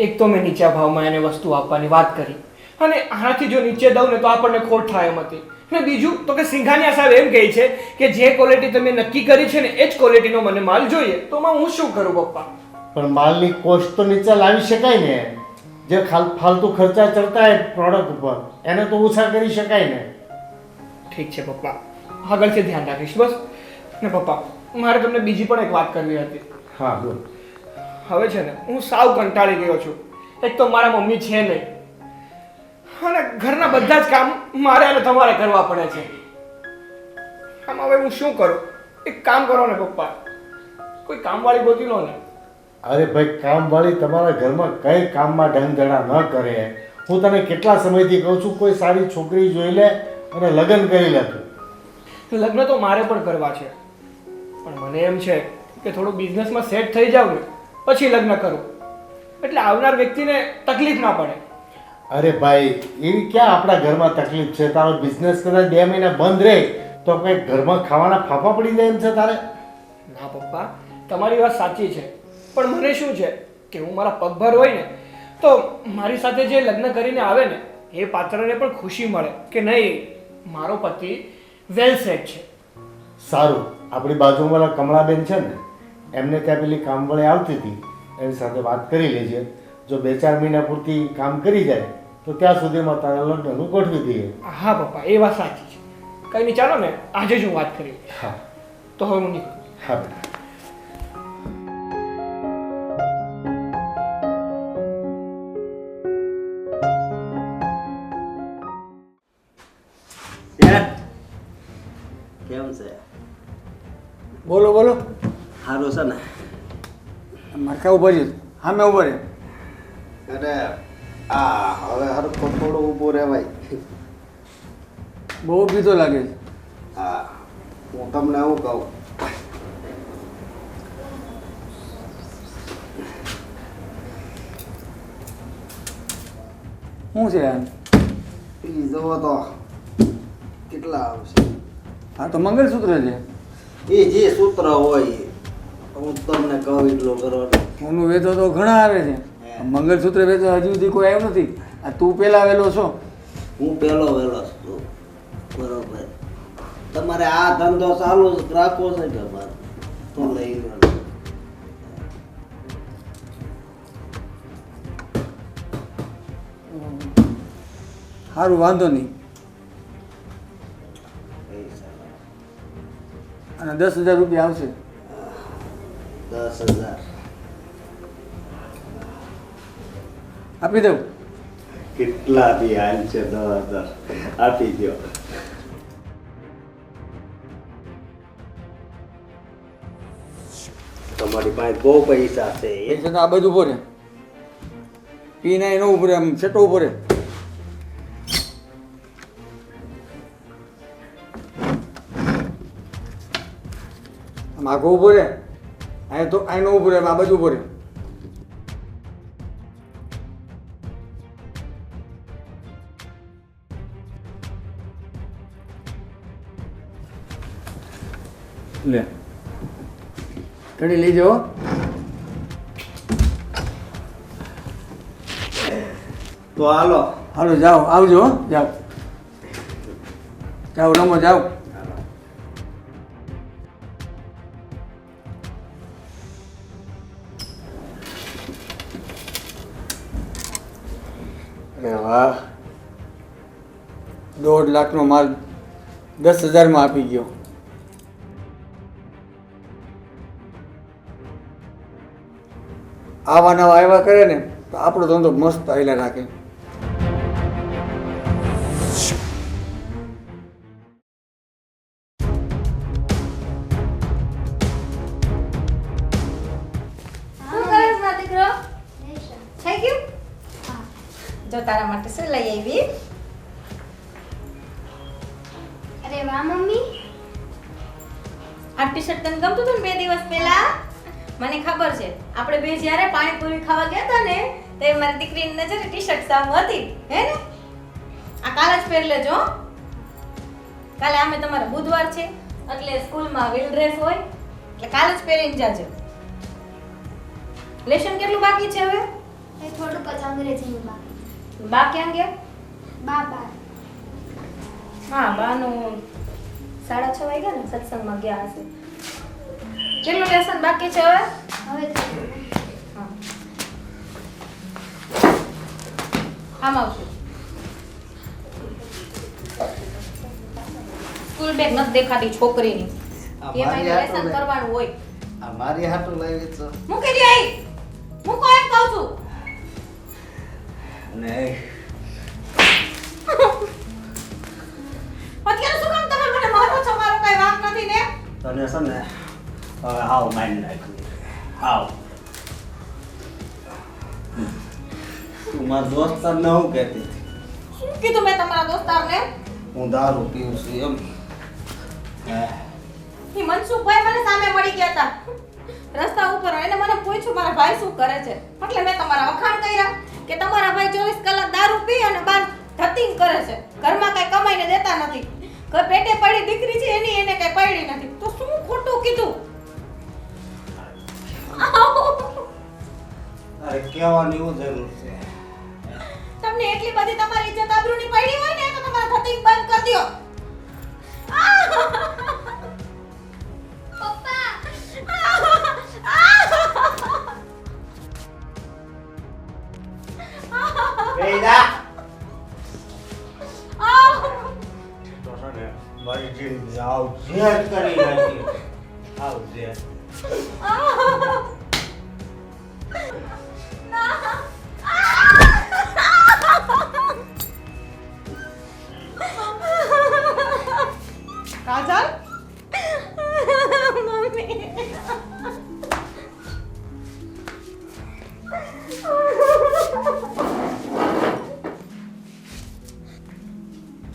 એક તો મેં નીચા ભાવમાં એને વસ્તુ આપવાની વાત કરી, અને આનાથી જો નીચે દઉં ને તો આપણને ખોટ થાય એમ હતી. ને બીજું તો કે સિંઘાનિયા સાહેબ એમ કહે છે કે જે ક્વોલિટી તમે નક્કી કરી છે ને એ જ ક્વોલિટીનો મને માલ જોઈએ. તો હું શું કરું પપ્પા? પણ માલની કોસ્ટ તો નીચે લાવી શકાય ને. જે ફાલતુ ખર્ચા ચડતા હોય પ્રોડક્ટ ઉપર એને તો ઓછા કરી શકાય ને. ઠીક છે પપ્પા, આગળથી ધ્યાન રાખીશ બસ. ને પપ્પા, મારે તમને બીજી પણ એક વાત કરવી હતી. હા બોલ. હવે છે ને હું સાવ કંટાળી ગયો છું. એક તો મારા મમ્મી છે નહીં, અને ઘરના બધા જ કામ મારે અને તમારે કરવા પડે છે. આમ હવે હું શું કરું? એક કામ કરો ને પપ્પા, કોઈ કામવાળી ગોતી લો ને. અરે ભાઈ, કામવાળી તમારા ઘરમાં કઈ કામમાં ઢંગધડા ન કરે. હું તને કેટલા સમયથી કહું છું કોઈ સારી છોકરી જોઈ લે અને લગ્ન કરી લે તું. લગ્ન તો મારે પણ કરવા છે, પણ મને એમ છે કે થોડું બિઝનેસમાં સેટ થઈ જાવ ને પછી લગ્ન કરું, એટલે આવનાર વ્યક્તિને તકલીફ ના પડે. અરે ભાઈ, એવી ક્યાં આપણા ઘરમાં તકલીફ છે? તારો બિઝનેસ કદાચ 2 મહિના બંધ રહે તો કંઈક ઘરમાં ખાવાના ફાફા પડી જાય એમ છે તારે? ના પપ્પા, તમારી વાત સાચી છે, પણ મને શું છે કે હું મારા પગભર હોય ને તો મારી સાથે જે લગ્ન કરીને આવે ને એ પાત્રને પણ ખુશી મળે કે નહીં, મારો પતિ વેલ સેટ છે. સારું, આપણી બાજુમાં કમળાબેન છે ને, એમને ત્યાં પેલી કામવાળી આવતી હતી, એની સાથે વાત કરી લેજે. જો 2-4 મહિના પૂરતી કામ કરી જાય તો ત્યાં સુધીમાં તારા લગ્નનું ગોઠવી દઈએ. હા પપ્પા, એ વાત સાચી છે. કંઈ નહીં, ચાલો ને આજે જ હું વાત કરી. હા તો હવે હું નીકળું. હા બેટા. કેમ છે? બોલો બોલો. સારું છે ને? મારે ઉભો છે, હા મેં ઉભો રહે. અરે આ હવે હરખો થોડો ઊભો રહેવાય. બહુ બીજો લાગે છે. હા હું તમને એવું કહું, શું છે યાર? ઈ જોવો તો કેટલા આવશે. હા તો મંગળસૂત્ર છે. એ જે સૂત્ર હોય એ હું તમને કહું એટલું કરવાનું. સોનું વેચો તો ઘણા આવે છે. મંગળસૂત્ર વેચો હજુ સુધી કોઈ આવ્યું નથી. આ તું પેલા વેલો છો. હું પેલો વેલો છું. બરોબર. તમારે આ ધંધો ચાલુ જ રાખવો છે કે મારે તો લઈ લો. સારું, વાંધો નહીં. અને 10,000 રૂપિયા આવશે. 10,000 આપી દઉં. કેટલા દી હાલ છે? 10,000 આપી દો. તમારી પાસે બહુ પૈસા છે. પૈસા તો આ બધું ઉભો રહે. પીને એનો ઉભો રહે, આમ છેટો ઉભો રહે. આમ આખો ઉભો રહે. અહીં તો આનો ઉભો રહે, આ બાજુ ઉભો રહે. લે કડી લઈ જાઓ. તો હાલો. હાલો જાઓ, આવજો હો. જાઓ જાઓ, રમો જાઓ. અરે વાહ, 1.5 લાખનો માલ 10,000માં આપી ગયો. આવા નવા આવ્યા કરે ને તો આપણો ધંધો મસ્ત હાલ્યા રાખે. શું કરે છે મારો દીકરો? થઈ ગયું? જો તારા માટે શું લઈ આવી? અરે વાહ મમ્મી, આ ટી-શર્ટ તને ગમતું હતું ને 2 દિવસ પહેલા? મને ખબર છે, આપણે બે જ્યારે પાણીપુરી ખાવા ગયા હતા ને તે મારી દીકરીની નજરે ટી-શર્ટ સામે હતી, હે ને? આ કાલે જ પહેરી લેજો. કાલે આમે તમારો બુધવાર છે એટલે સ્કૂલમાં વેલ ડ્રેસ હોય એટલે કાલે જ પહેરીને જાજો. લેશન કેટલું બાકી છે હવે? એ થોડુંક જ અંગ્રેજીનું બાકી. બા ક્યાં ગયા? બાબા હા, બાનું 6:30 વાગ્યા ને સત્સંગમાં ગયા હશે. કેટલું લેસન બાકી છે હવે? હવે થોડું. આમ આવશું. સ્કૂલ બેગ નથી દેખાતી છોકરીની. એમાં લેસન કરવાનું હોય. આ મારી હાટું લાવી છો. મૂકી દે અહીં. મૂકો એમ કહું છું. અને અત્યારે શું કામ તમે મને મારો છો? મારો કઈ વાંક નથી ને. તને છે ને હવે હાવ મારી નાખ્યું. હાવ તું મારા દોસ્તારને શું કહેતી હતી? શું કીધું મેં તમારા દોસ્તારને? હું દારૂ પીઉં છું એમ. ઈ મનસુખભાઈ મને સામે મળી ગયા હતા રસ્તા ઉપર. એને મને પૂછ્યું મારા ભાઈ શું કરે છે એટલે મેં તમારા વખાણ કર્યા કે તમારા ભાઈ 24 કલાક દારૂ પી અને બાર ધતિંગ કરે છે, ઘરમાં કઈ કમાઈને દેતા નથી, કોઈ પેટે પડી દીકરી છે એની એને કઈ પડી નથી. તો શું ખોટું કીધું? અરે કહેવાની શું જરૂર છે? તમને એટલી બધી તમારી ઇજ્જત આબરૂની પડી હોય ને તો તમારા ધતિંગ બંધ કરી દો. પપ્પા બેડા તો છે ને મારી જિંદગી આવ ઝેર કરી નાખી. આવ ઝેર. કાજલ મમ્મી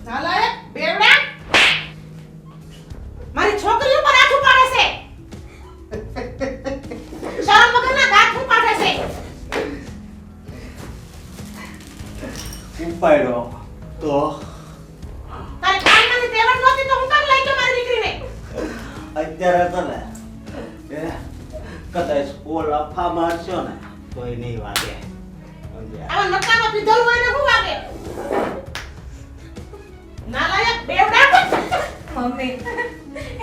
નાલાયક બેવડા મારી છોકરી ઉપાડ્યો તો તારે કામમાંથી તેવડ નહોતી તો હું કામ લઈ ગયો મારી દીકરીને? અત્યારે તો ને એ કદાચ ઓલા ફા મારશો ને તોય નહીં વાગે સમજ્યા? આવા નકામાં પીધેલું હોય ને શું વાગે? નાલાયક બેવડા. મમ્મી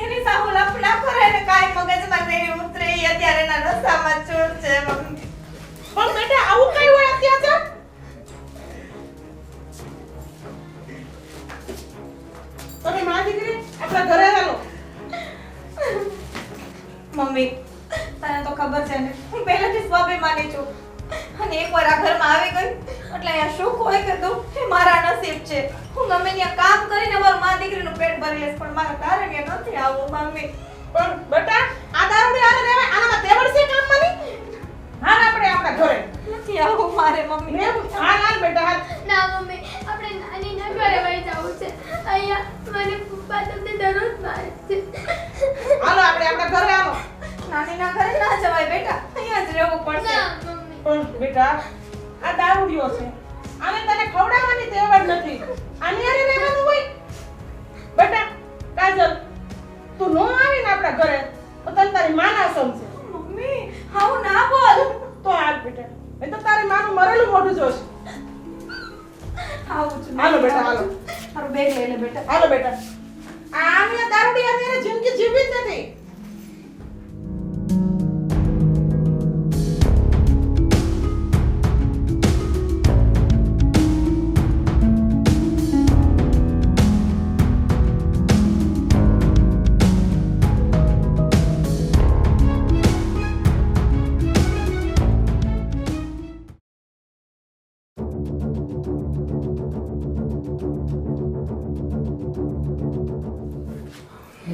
એની સાહુ લફડા કરે ને કાઈ મગજમાં નહીં ઉતરે ઈ અત્યારે એના રસ્તામાં ચૂર છે મમ્મી. પણ બેટા આવું કઈ હોય અત્યાચાર? તમે મારી દીકરી આપણા ઘરે ચાલો. મમ્મી તને તો ખબર છે ને હું પહેલેથી સ્વાભિમાની છું અને એકવાર આ ઘરમાં આવી ગઈ એટલે અહીંયા સુખ હોય કે દુઃખ એ મારા નસીબ છે. હું ગમે ત્યાં કામ કરીને મારું મા દીકરીનું પેટ ભરી લઈશ પણ મારા તારે ત્યાં નથી આવવું મમ્મી. પણ બેટા આ દારૂડી હારે રહેવાય? આનામાં તેવડ છે કામમાંની? હાલ આપણે આપણા ઘરે. નથી આવવું મારે મમ્મી. હાલ હાલ બેટા હાલ. ના મમ્મી આપણે નાનીના ઘરે વહી જવું છે. અહીંયા મને પપ્પા તમને દરરોજ મારે છે. હાલો આપણે આપણા ઘરે હાલો. નાનીના ઘરે ના જવાય બેટા, અહીંયા જ રહેવું પડશે. ના મમ્મી. પણ બેટા આ દારૂડિયો છે. આને તને ખવડાવવાની તેવડ નથી. આની હારે રહેવાનું હોય? બેટા કાજલ તું નો આવીને આપણા ઘરે તો તને તારી માના સમજે. મમ્મી આવું ના બોલ. તો હાલ બેટા એ તો તારી માનું મરેલું મોઢું જોશે. આવું છું. હાલો બેટા હાલો. મારું બેગ લઈ લે બેટા. હાલો બેટા. આની દારૂડિયાની હારે જિંદગી જીવી જ નથી.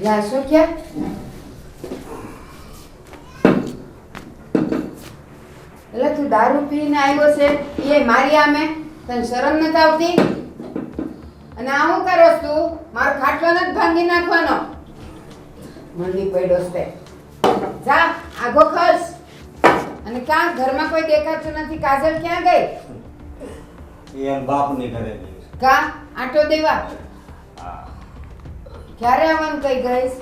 એલા શું કે એલા તું દારૂ પીને આવ્યો છે એ મારી આમે તને શરમ નથી આવતી? અને આ શું કરસ તું? મારો ખાટલો નથી ભાંગી નાખવાનો. મંડી પડ્યો છે. જા આગો ખસ. અને ક્યાં ઘરમાં કોઈ દેખાતું નથી? કાજલ ક્યાં ગઈ? એમ બાપની ઘરે ગઈ. કા આટો દેવા ક્યારે આવવાનું કઈ ગઈશ?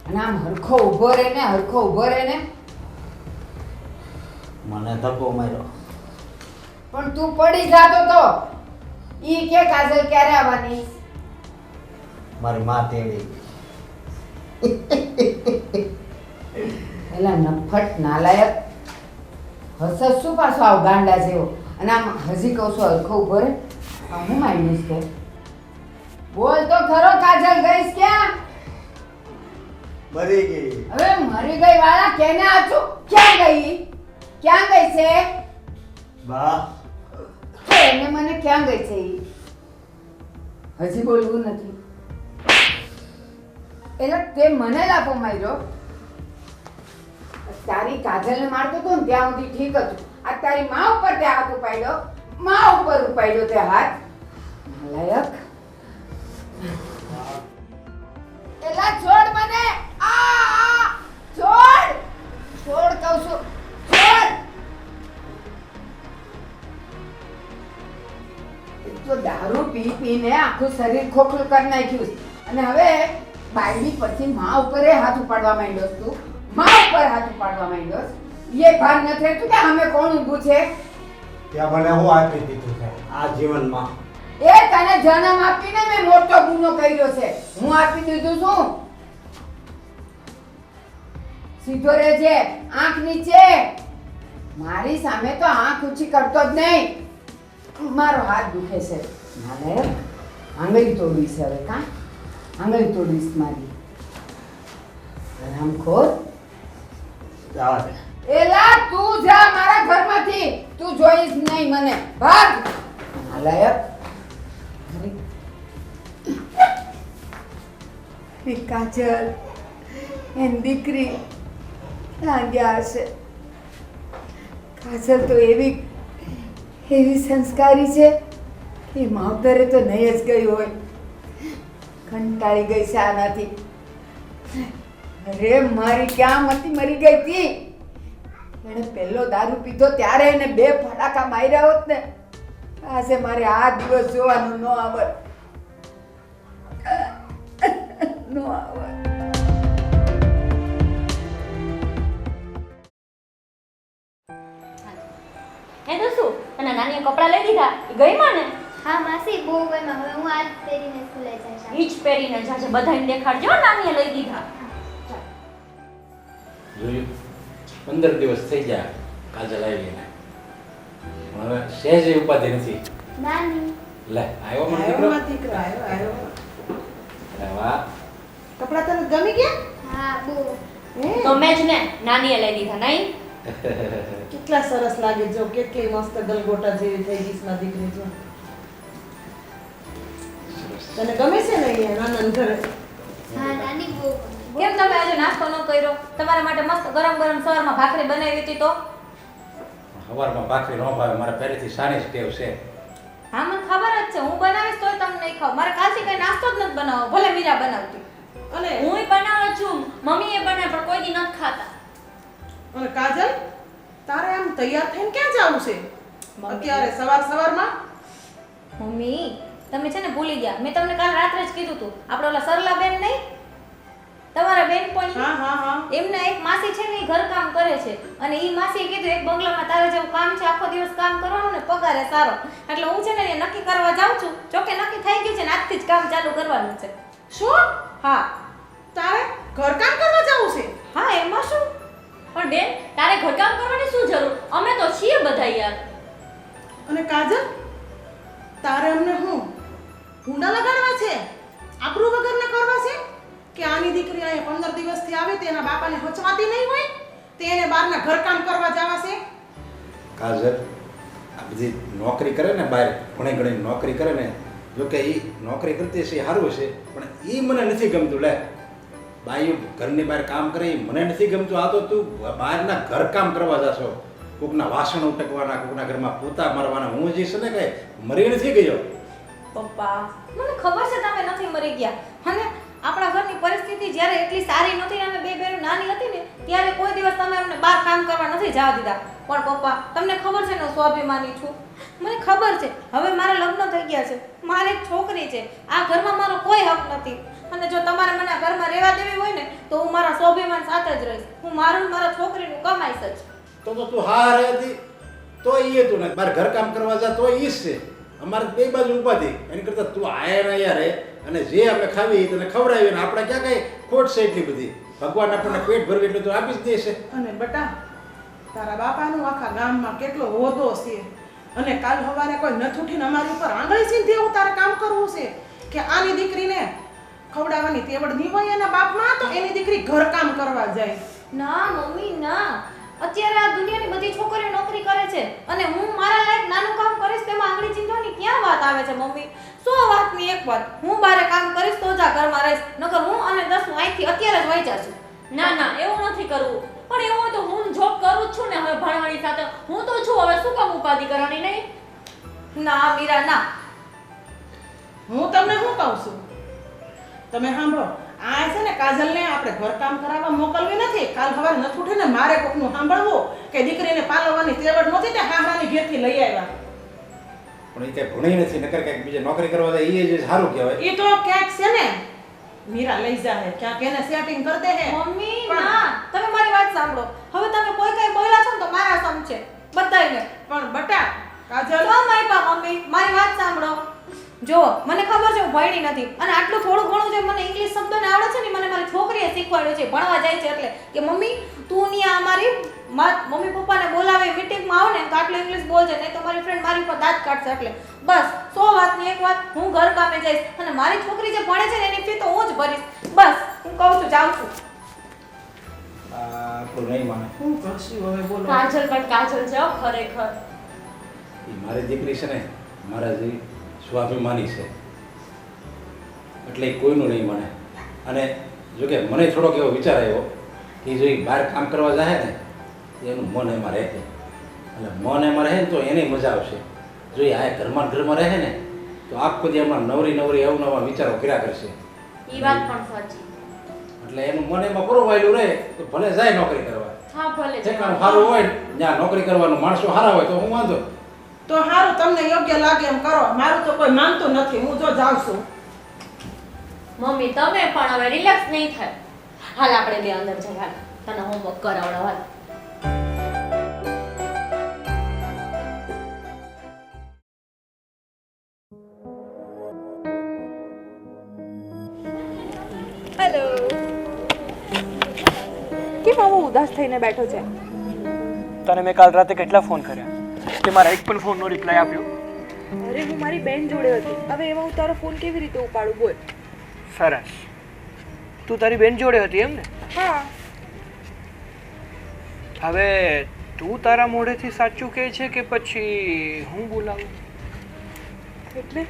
અને આમ હરખો ઊભો રહે ને, હરખો ઊભો રહે ને. મને ધક્કો માર્યો. પણ તું પડી જાતો તો ઈ કે કાજલ ક્યારે આવવાની? મારી માં તેડી ગઈ. એલા નફટ નાલાયક હસસ શું પાછો આવ ગાંડા જેવો? અને આમ હજી કહું છું હરખો ઊભો રહે. આ હું માંડીશ કે બોલ તો ખરો, કાજલ ગઈશ ક્યાં? મરી ગઈ. હવે મરી ગઈ વાળા કેને આછું? ક્યાં ગઈ? ક્યાં ગઈ છે? બા તો એને મને ક્યાં ગઈ છે ઈ? હજી બોલવું નથી. એટલે તે મને લાફો માર્યો. તારી કાજલને મારતો તો ને ત્યાં સુધી ઠીક હતું. આ તારી માં ઉપર તે હાથ ઉપાડ્યો, માં ઉપર ઉપાડ્યો તે હાથ. નાલાયક. એલા છોડ મને. આ છોડ. છોડ કહું છું. છોડ. તો દારૂ પી પીને આખું શરીર ખોખલું કરી નાખ્યું છે. અને હવે બાયડી પછી માં ઉપર હાથ ઉપાડવા માંડ્યો છે તું. માં ઉપર હાથ ઉપાડવા માંડ્યો છે. એ ભાન નથી રહેતું કે અમે કોણ ઊભું છે? ત્યાં મને હું આપી દીધું છે આ જીવનમાં. એ તને જન્મ આપીને મેં મોટો ગુનો કર્યો છે. હું આપી દીધું છું. સીધો રહેજે, આંખ નીચે. મારી સામે તો આંખ ઊંચી કરતો જ નહીં. મારો હાથ દુખે છે. નાલાયક આંગળી તોડીશ હવે. કા આંગળી તોડીશ મારી? હરામખોર. જવા દે. એલા તું જા મારા ઘરમાંથી. તું જોઈશ નહીં મને. ભાગ. નાલાયક. કાજલ એની દીકરી લાગ્યા હશે. કાજલ તો એવી સંસ્કારી છે કે માવતરે તો નહીં જ ગઈ હોય. કંટાળી ગઈ છે આનાથી. અરે મારી ક્યાં મતી મરી ગઈ હતી. એણે પહેલો દારૂ પીધો ત્યારે એને 2 ફટાકા માર્યા હોત ને આજે મારે આ દિવસ જોવાનું ન આવત ન આવત. હે તો શું તને નાનીએ કપડાં લઈ દીધા એ ગઈ માં ને હા માસી બહુ ગમ્યા હવે હું આજ પહેરીને સ્કૂલે જઈશ ઈ જ પહેરીને જાજે બધાને દેખાડજો હો, નાનીએ લઈ દીધા. જોયું 15 દિવસ થઈ ગયા કાજલ આવીને પણ હવે સહેજે ઉપાધિ નથી. નાની લે આવ્યો મને આવ્યો દીકરો માં દીકરો આવ્યો. અરે વાહ કપડાં તને ગમી ગયા? હા બહુ હે? ગમે જ ને નાનીએ લઈ દીધા નહીં કેટલા સરસ લાગે જો કેટલી મસ્ત ગલગોટા જેવી થઈ ગઈ છે મારી દીકરી જો. તને ગમે છે ને અહીંયા નાના ઘરે? હા નાની બહુ કેમ તમે આજે નાસ્તો ન કર્યો? તમારા માટે મસ્ત ગરમ ગરમ સવારમાં ભાખરી બનાવી હતી તો. સવારમાં ભાખરી ન ભાવે મારે પહેલેથી સાની જ ટેવ છે. હા મને ખબર જ છે હું બનાવીશ તોય તમને નહીં ખાવ. મારે કાલથી કઈ નાસ્તો જ નથી બનાવવો ભલે મીરા બનાવતી. અને હુંય બનાવું છું મમ્મીએ બનાવે પણ કોઈ દી નથી ખાતા. અને કાજલ તારે આમ તૈયાર થઈને ક્યાં જવું છે અત્યારે સવારમાં? મમ્મી તમે છે ને ભૂલી ગયા મેં તમને કાલ રાત્રે જ કીધું હતું આપણે ઓલા સરલા બેન નહીં તમારા બેનપણી હા હા હા એમના એક માસી છે ને એ ઘરકામ કરે છે અને ઈ માસીએ કીધું એક બંગલામાં તારે જેવું કામ છે આખો દિવસ કામ કરવાનું ને પગારે સારો એટલે હું છે ને એ નક્કી કરવા જાઉં છું જોકે નક્કી થઈ ગયું છે ને આજથી જ કામ ચાલુ કરવાનું છે. શું? હા તારે ઘરકામ કરવા જવું છે? હા એમાં શું? પણ બેન તારે ઘરકામ કરવાની શું જરૂર અમે તો છીએ બધા યાર. અને કાજલ તારે અમને હુંડા લગાડવા છે? આપણું વગરના કરવા છે કે આની દીકરી અહીંયા 15 દિવસથી આવે તેના બાપાને હચવાતી નહીં હોય તેને બહારના ઘરકામ કરવા જવા છે? કાજલ આ બધી નોકરી કરે ને બહાર ઘણી ઘણી નોકરી કરે ને જોકે એ નોકરી કરતી છે એ સારું છે પણ એ મને નથી ગમતું. લે બાયું ઘરની બહાર કામ કરે એ મને નથી ગમતું. આ તો તું બહારના ઘર કામ કરવા જાશો, કોકના વાસણ ઉટકવાના, કોકના ઘરમાં પોતા મારવાના. હું જે છે ને કઈ મરી નથી ગયો. પપ્પા મને ખબર છે તમે નથી મરી ગયા અને આપણા ઘરની પરિસ્થિતિ જ્યારે એટલી સારી નથી અને બે બહેનો નાની હતી ને ત્યારે કોઈ દિવસ તમે અમને બહાર કામ કરવા નથી જવા દીધા. પણ પપ્પા તમને ખબર છે ને હું સ્વાભિમાની છું. મને ખબર છે હવે મારા લગ્ન થઈ ગયા છે, મારે એક છોકરી છે, આ ઘરમાં મારો કોઈ હક નથી અને જો તમારે મને આ ઘરમાં રહેવા દેવી હોય ને તો હું મારા સ્વાભિમાન સાથે જ રહીશ. હું મારું ને મારા છોકરીનું કમાઈશ જ. તો તું હાર હતી તો એ તું ને મારે ઘર કામ કરવા જા તો ઈ જ છે. અમારે બે બાજુ ઉપાધિ એની કરતા તું આયા ને આયા રહે અને જે આપણે ખાવી તને ખવડાવી ને આપણે ક્યાં કઈ ખોટ છે એટલી બધી. ભગવાન આપણને પેટ ભરવી એટલે તો આપી જ દેશે. અને બટા તારા બાપાનું આખા ગામમાં કેટલો હોદો છે અને કાલ સવારે કોઈ નથી ઉઠીને અમારી ઉપર આંગળી સીધી એવું તારે કામ કરવું છે કે આની દીકરીને ખવડાવવાની તેવડ નહીં હોય એના બાપમાં તો એની દીકરી ઘર કામ કરવા જાય. ના મમ્મી ના અત્યારે આ દુનિયાની બધી છોકરીઓ નોકરી કરે છે અને હું મારા લાયક નાનું કામ કરીશ તેમાં આંગળી ચીંધવાની ક્યાં વાત આવે છે મમ્મી? 100 વાતની એક વાત હું બારે કામ કરીશ તો જ આ ઘરમાં રહીશ નકર હું અને 10 અહીંથી અત્યારે જ વહી જાશું. ના ના એવું નથી કરવું. પણ એવું હોય તો હું જોબ કરું જ છું ને હવે ભણવાની સાથે હું તો છું હવે શું કામ ઉપાધિ કરવાની નહીં. ના મીરા ના હું તમને શું કહું છું તમે સાંભળો આ છે ને કાજલને આપણે ઘર કામ કરાવવા મોકલવી નથી. કાલ સવારે નથી ઉઠીને મારે કોકનું સાંભળવું કે દીકરીને પાલવવાની તેવડ નહોતી તે હાહરાની ઘેરથી લઈ આવ્યા. પણ એ કઈ ભણી નથી નકર કઈક બીજે નોકરી કરવા જાય એ જ સારું કહેવાય. એ તો ક્યાંક છે ને મીરા લઈ જાહે ક્યાંક એને સેટિંગ કરી દે હે. મમ્મી ના તમે મારી વાત સાંભળો. હવે તમે કોઈ કઈ બોલ્યા છો ને તો મારા સમ છે બધાયને. પણ બટા કાજલ તો મારી પા મમ્મી મારી વાત સાંભળો. જો મને ખબર છે હું ભણી નથી અને આટલું થોડું ઘણું જે મને ઇંગ્લિશ શબ્દોને આવડે છે ને મને મારી છોકરીએ શીખવાડ્યું છે ભણવા જાય છે એટલે કે મમ્મી તું ની અમારી મમ્મી પપ્પાને બોલાવે મીટિંગમાં આવ ને તો આટલું ઇંગ્લિશ બોલજે નહીં તો મારી ફ્રેન્ડ મારી ઉપર દાંત કાઢશે. એટલે બસ 100 વાતની એક વાત હું ઘર કામે જઈશ અને મારી છોકરી જે ભણે છે ને એની ફી તો હું જ ભરીશ. બસ હું કહું છું જાઉં છું. આપણું નહીં માને. હું કરશું હવે બોલો. કાજલ પણ કાજલ છે હો ખરેખર. એ મારી દીકરી છે ને મારા જે સ્વાભિમાની છે એટલે એ કોઈનું નહીં મને. અને જો કે મને થોડોક એવો વિચાર આવ્યો કે જો એ બહાર કામ કરવા જાય ને એનું મન એમાં રહે એટલે મન એમાં રહે ને તો એને મજા આવશે. જો એ આ ઘરમાં રહે ને તો આખો દી એમાં નવરી અવનવા વિચારો કર્યા કરશે. ઈ વાત પણ સાચી. એટલે એનું મન એમાં પરોવાયેલું રહે તો ભલે જાય નોકરી કરવા. હા ભલે ઠેકાણું સારું હોય ને ત્યાં નોકરી કરવાનું માણસો સારા હોય તો હું વાંધો તો સારું, તમને યોગ્ય લાગે એમ કરો. મારું તો કોઈ માનતું નથી. હું જો જાઉં છું. મમ્મી તમે પણ હવે રિલેક્સ નહીં થાય. હાલ આપણે બે અંદર જઈએ. હાલ તને હોમવર્ક કરાવડાવ. હાલ. હેલો. કેમ આવો ઉદાસ થઈને બેઠો છે? તને મેં કાલ રાતે કેટલા ફોન કર્યા, તે મારા એક પણ ફોનનો રિપ્લાય આપ્યો? અરે હું મારી બેન જોડે હતી. હવે એમાં હું તારો ફોન કેવી રીતે ઉપાડું બોલ? સરસ, તું તારી બેન જોડે હતી એમ ને? હા. હવે તું તારા મોઢેથી સાચું કહે છે કે પછી હું બોલાવું? એટલે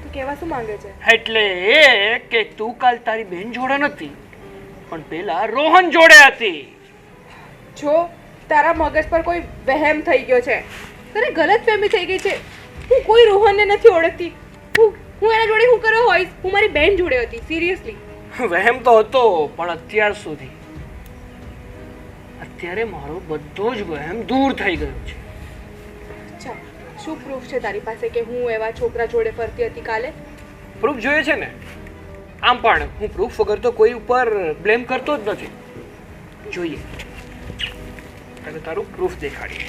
તું કહેવા શું માંગે છે? એટલે એ કે તું કાલ તારી બેન જોડે નથી પણ પેલા રોહન જોડે હતી. જો તારા મગજ પર કોઈ વહેમ થઈ ગયો છે, તને ગલતફહેમી થઈ ગઈ છે. હું કોઈ રોહનને નથી ઓળખતી. હું એના જોડે હું કરવા હોઈશ? હું મારી બેન જોડે હતી. સિરિયસલી. વહેમ તો હતો પણ અત્યાર સુધી. અત્યારે મારો બધો જ વહેમ દૂર થઈ ગયો છે. અચ્છા, શું પ્રૂફ છે તારી પાસે કે હું એવા છોકરા જોડે ફરતી હતી કાલે? પ્રૂફ જોઈએ છે ને? આમ પણ હું પ્રૂફ વગર તો કોઈ ઉપર બ્લેમ કરતો જ નથી. જોઈએ તને તારું પ્રૂફ દેખાડી.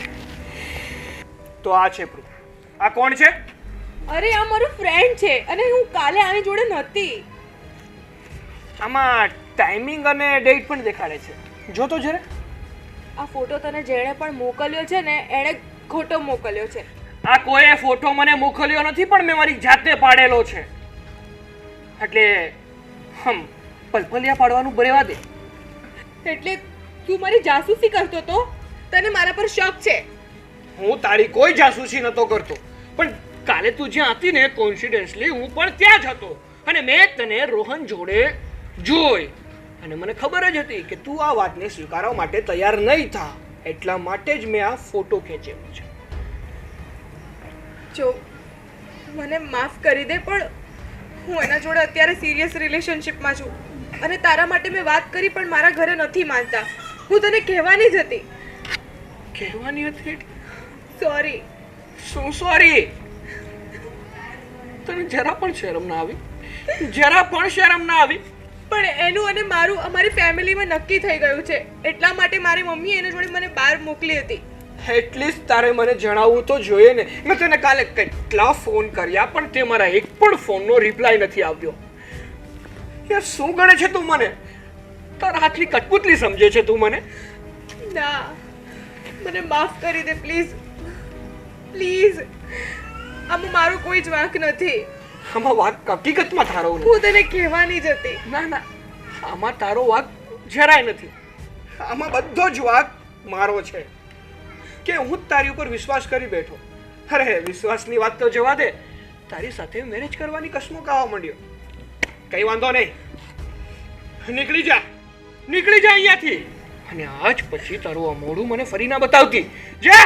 તો આ છે પ્રૂફ. આ કોણ છે? અરે આ મારો ફ્રેન્ડ છે અને હું કાલે આની જોડે નહોતી. આમાં ટાઈમિંગ અને ડેટ પણ દેખાડે છે. જો તો જરા. આ ફોટો તને જેણે પણ મોકલ્યો છે ને એણે ખોટો મોકલ્યો છે. આ કોઈએ ફોટો મને મોકલ્યો નથી પણ મેં મારી જાતે પાડેલો છે. એટલે પલપલિયા પાડવાનું બરેવા દે. એટલે તું મારી જાસૂસી કરતો તો? તને મારા પર શક છે? હું તારી કોઈ જાસૂસી નતો કરતો પણ કાલે તું જ્યાં હતી ને કોન્ફિડન્સલી હું પણ ત્યાં જ હતો અને મેં તને રોહન જોડે જોઈ અને મને ખબર જ હતી કે તું આ વાતને સ્વીકારવા માટે તૈયાર નહીં થા. એટલા માટે જ મેં આ ફોટો ખેંચેલો છે. જો મને માફ કરી દે પણ હું એના જોડે અત્યારે સિરિયસ રિલેશનશિપમાં છું અને તારા માટે મેં વાત કરી પણ મારા ઘરે નથી માનતા. હું તને કહેવાની જ હતી. કહેવાની હતી? સોરી. શું સોરી? તને જરા પણ શરમ ના આવી? જરા પણ શરમ ના આવી? પણ એનું અને મારું અમારી ફેમિલીમાં નક્કી થઈ ગયું છે. એટલા માટે મારી મમ્મીએ એના જોડે મને બહાર મોકલી હતી. એટલીસ્ટ તારે મને જણાવવું તો જોઈએ ને. મેં તને કાલે કેટલા ફોન કર્યા પણ તે મારા એક પણ ફોનનો રિપ્લાય નથી આવ્યો. યાર શું ગણે છે તું મને? તારા હાથની કઠપુતલી સમજે છે તું મને? ના, મને માફ કરી દે પ્લીઝ. પ્લીઝ. આમાં મારો કોઈ જ વાંક નથી. આમાં વાંક હકીકતમાં તારો નથી. હું તને કહેવાની જ હતી. ના ના, આમાં તારો વાંક જરાય નથી. આમાં બધો જ વાંક મારો છે કે હું તારી ઉપર વિશ્વાસ કરી બેઠો. અરે વિશ્વાસની વાત તો જવા દે, તારી સાથે મેરેજ કરવાની કસમો ખાવા માંડ્યો. કઈ વાંધો નહીં, નીકળી જા અહીંયાથી. અને આજ પછી તારું આ મોઢું મને ફરી ના બતાવતી. જા.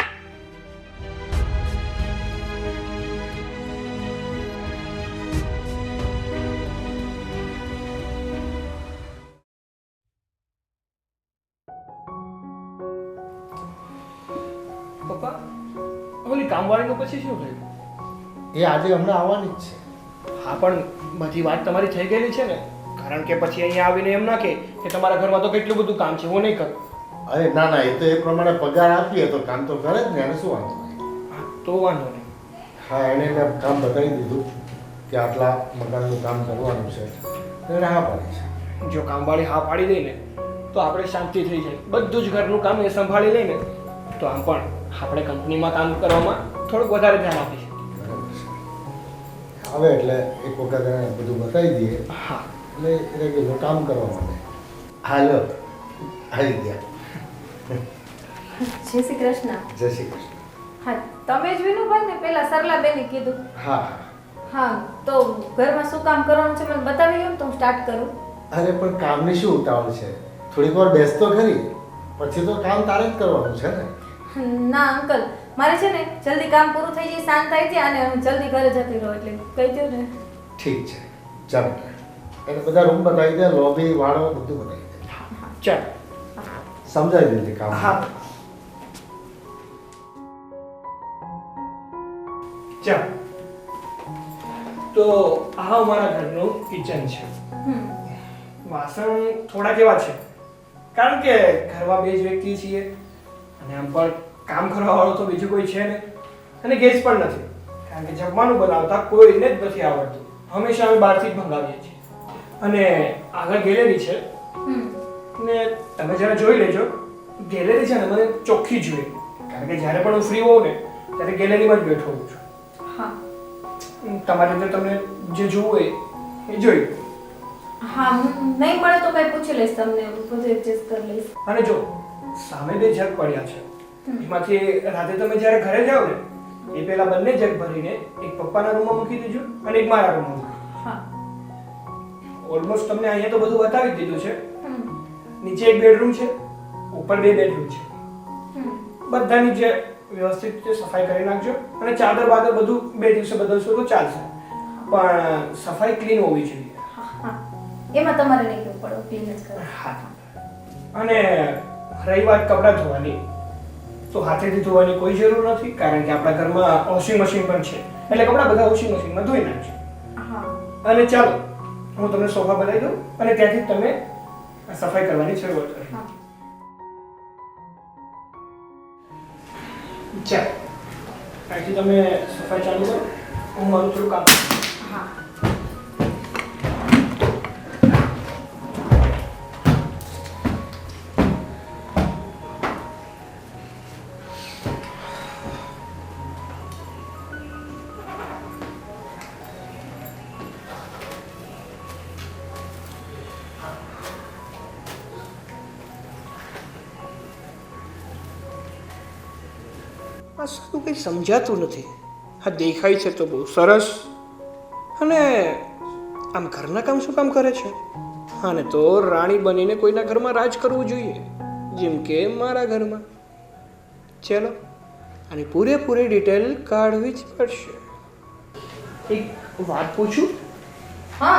પપ્પા, ઓલી કામવાળીનું પછી શું થયું? એ આજે હમણાં આવવાની જ છે. હા પણ બધી વાત તમારી થઈ ગયેલી છે ને? કારણ કે પછી અહીંયા આવીને એમ ના કે તમારા ઘરમાં તો કેટલું બધું કામ છે, હું નહીં કરું. અરે ના ના, એ તો એ પ્રમાણે પગાર આપીએ તો કામ તો કરે જ ને. એને શું વાંધો? હા તો વાંધો નહીં. હા, એને મેં કામ બતાવી દીધું કે આટલા મકાનનું કામ કરવાનું છે. એને હા પાડી છે. જો કામવાળી હા પાડી દઈ ને તો આપણે શાંતિ થઈ જાય. બધું જ ઘરનું કામ એ સંભાળી લઈને તો આમ પણ આપણે કંપનીમાં કામ કરવામાં થોડુંક વધારે ધ્યાન આપીશું. આવે એટલે એક વખત એને બધું બતાવી દઈએ. હા, એટલે રેગ્યુલર કામ કરવા માટે. હાલો, આવી ગયા. જય શ્રી કૃષ્ણ. જય શ્રી કૃષ્ણ. હા, તમે જ વિનુભાઈ ને પેલા સરલાબેને કીધું. હા હા, તો ઘરમાં શું કામ કરવાનું છે મને બતાવી લો ને તો હું સ્ટાર્ટ કરું. અરે પણ કામની શું ઉતાવળ છે? થોડીક વાર બેસતો ખરી, પછી તો કામ તારે જ કરવાનું છે ને. ના અંકલ, મારે છે ને જલ્દી કામ પૂરું થઈ જાય, શાંત થઈ જાય અને હું જલ્દી ઘરે જતી રહું એટલે કહી દો ને. ઠીક છે, ચાલો. એને બધા રૂમ બતાવી દે, લોબી વાળો બધું બતાવી દે. ચાલ સમજાવી દેજે કામ. હા. ચાલ તો આ અમારા ઘરનું કિચન છે. વાસણ થોડા કેવા છે કારણ કે ઘરમાં બે જ વ્યક્તિ છીએ અને આમ પણ કામ કરવા વાળો તો બીજું કોઈ છે નહીં અને ગેસ પણ નથી કારણ કે જમવાનું બનાવતા કોઈને જ નથી આવડતું. હંમેશા અમે બહારથી જ મંગાવીએ છીએ અને આગળ ગેલેરી છે ને તમે જરા જોઈ લેજો. ગેલેરી છે ને મને ચોખ્ખી જોઈએ કારણ કે જ્યારે પણ હું ફ્રી હોઉં ને ત્યારે ગેલેરીમાં જ બેઠો હોઉં છું. હા તમારી રીતે તમને જે જોવું હોય એ જોઈ લો. હા હું નહીં મળે તો કઈ પૂછી લઈશ તમને બધું એડજસ્ટ કરી લઈશ. અને જો સામે બે જગ પડ્યા છે એમાંથી રાતે તમે જ્યારે ઘરે જાઓ ને એ પહેલા બંને જગ ભરીને એક પપ્પાના રૂમમાં મૂકી દેજો અને એક મારા રૂમમાં મૂકી દેજો. હા ઓલમોસ્ટ તમને અહીંયા તો બધું બતાવી જ દીધું છે. નીચે એક બેડરૂમ છે, ઉપર બે બેડરૂમ છે. બધા નીચે વ્યવસ્થિત રીતે સફાઈ કરી નાખજો અને ચાદર બાદર બધું 2 દિવસે બદલશો તો ચાલશે પણ સફાઈ ક્લીન હોવી જોઈએ. હા એમાં તમારે નહીં કહેવું પડે ક્લીન જ કરો. હા અને રહી વાત કપડાં ધોવાની તો હાથેથી ધોવાની કોઈ જરૂર નથી કારણ કે આપણા ઘરમાં વોશિંગ મશીન પણ છે એટલે કપડાં બધા વોશિંગ મશીનમાં ધોઈ નાખજો. હા અને ચાલો હું તમને સોફા બનાવી દઉં અને ત્યાંથી તમે સફાઈ કરવાની શરૂઆત કરો. ચાલો અહીંથી તમે સફાઈ ચાલુ કરો હું મારું થોડું કામ. હા આ સારું કંઈ સમજાતું નથી. હા દેખાય છે તો બહુ સરસ અને આમ ઘરના કામ શું કામ કરે છે? અને તો રાણી બનીને કોઈના ઘરમાં રાજ કરવું જોઈએ જેમ કે મારા ઘરમાં. ચલો આની પૂરેપૂરી ડિટેલ કાઢવી જ પડશે. એક વાત પૂછું? હા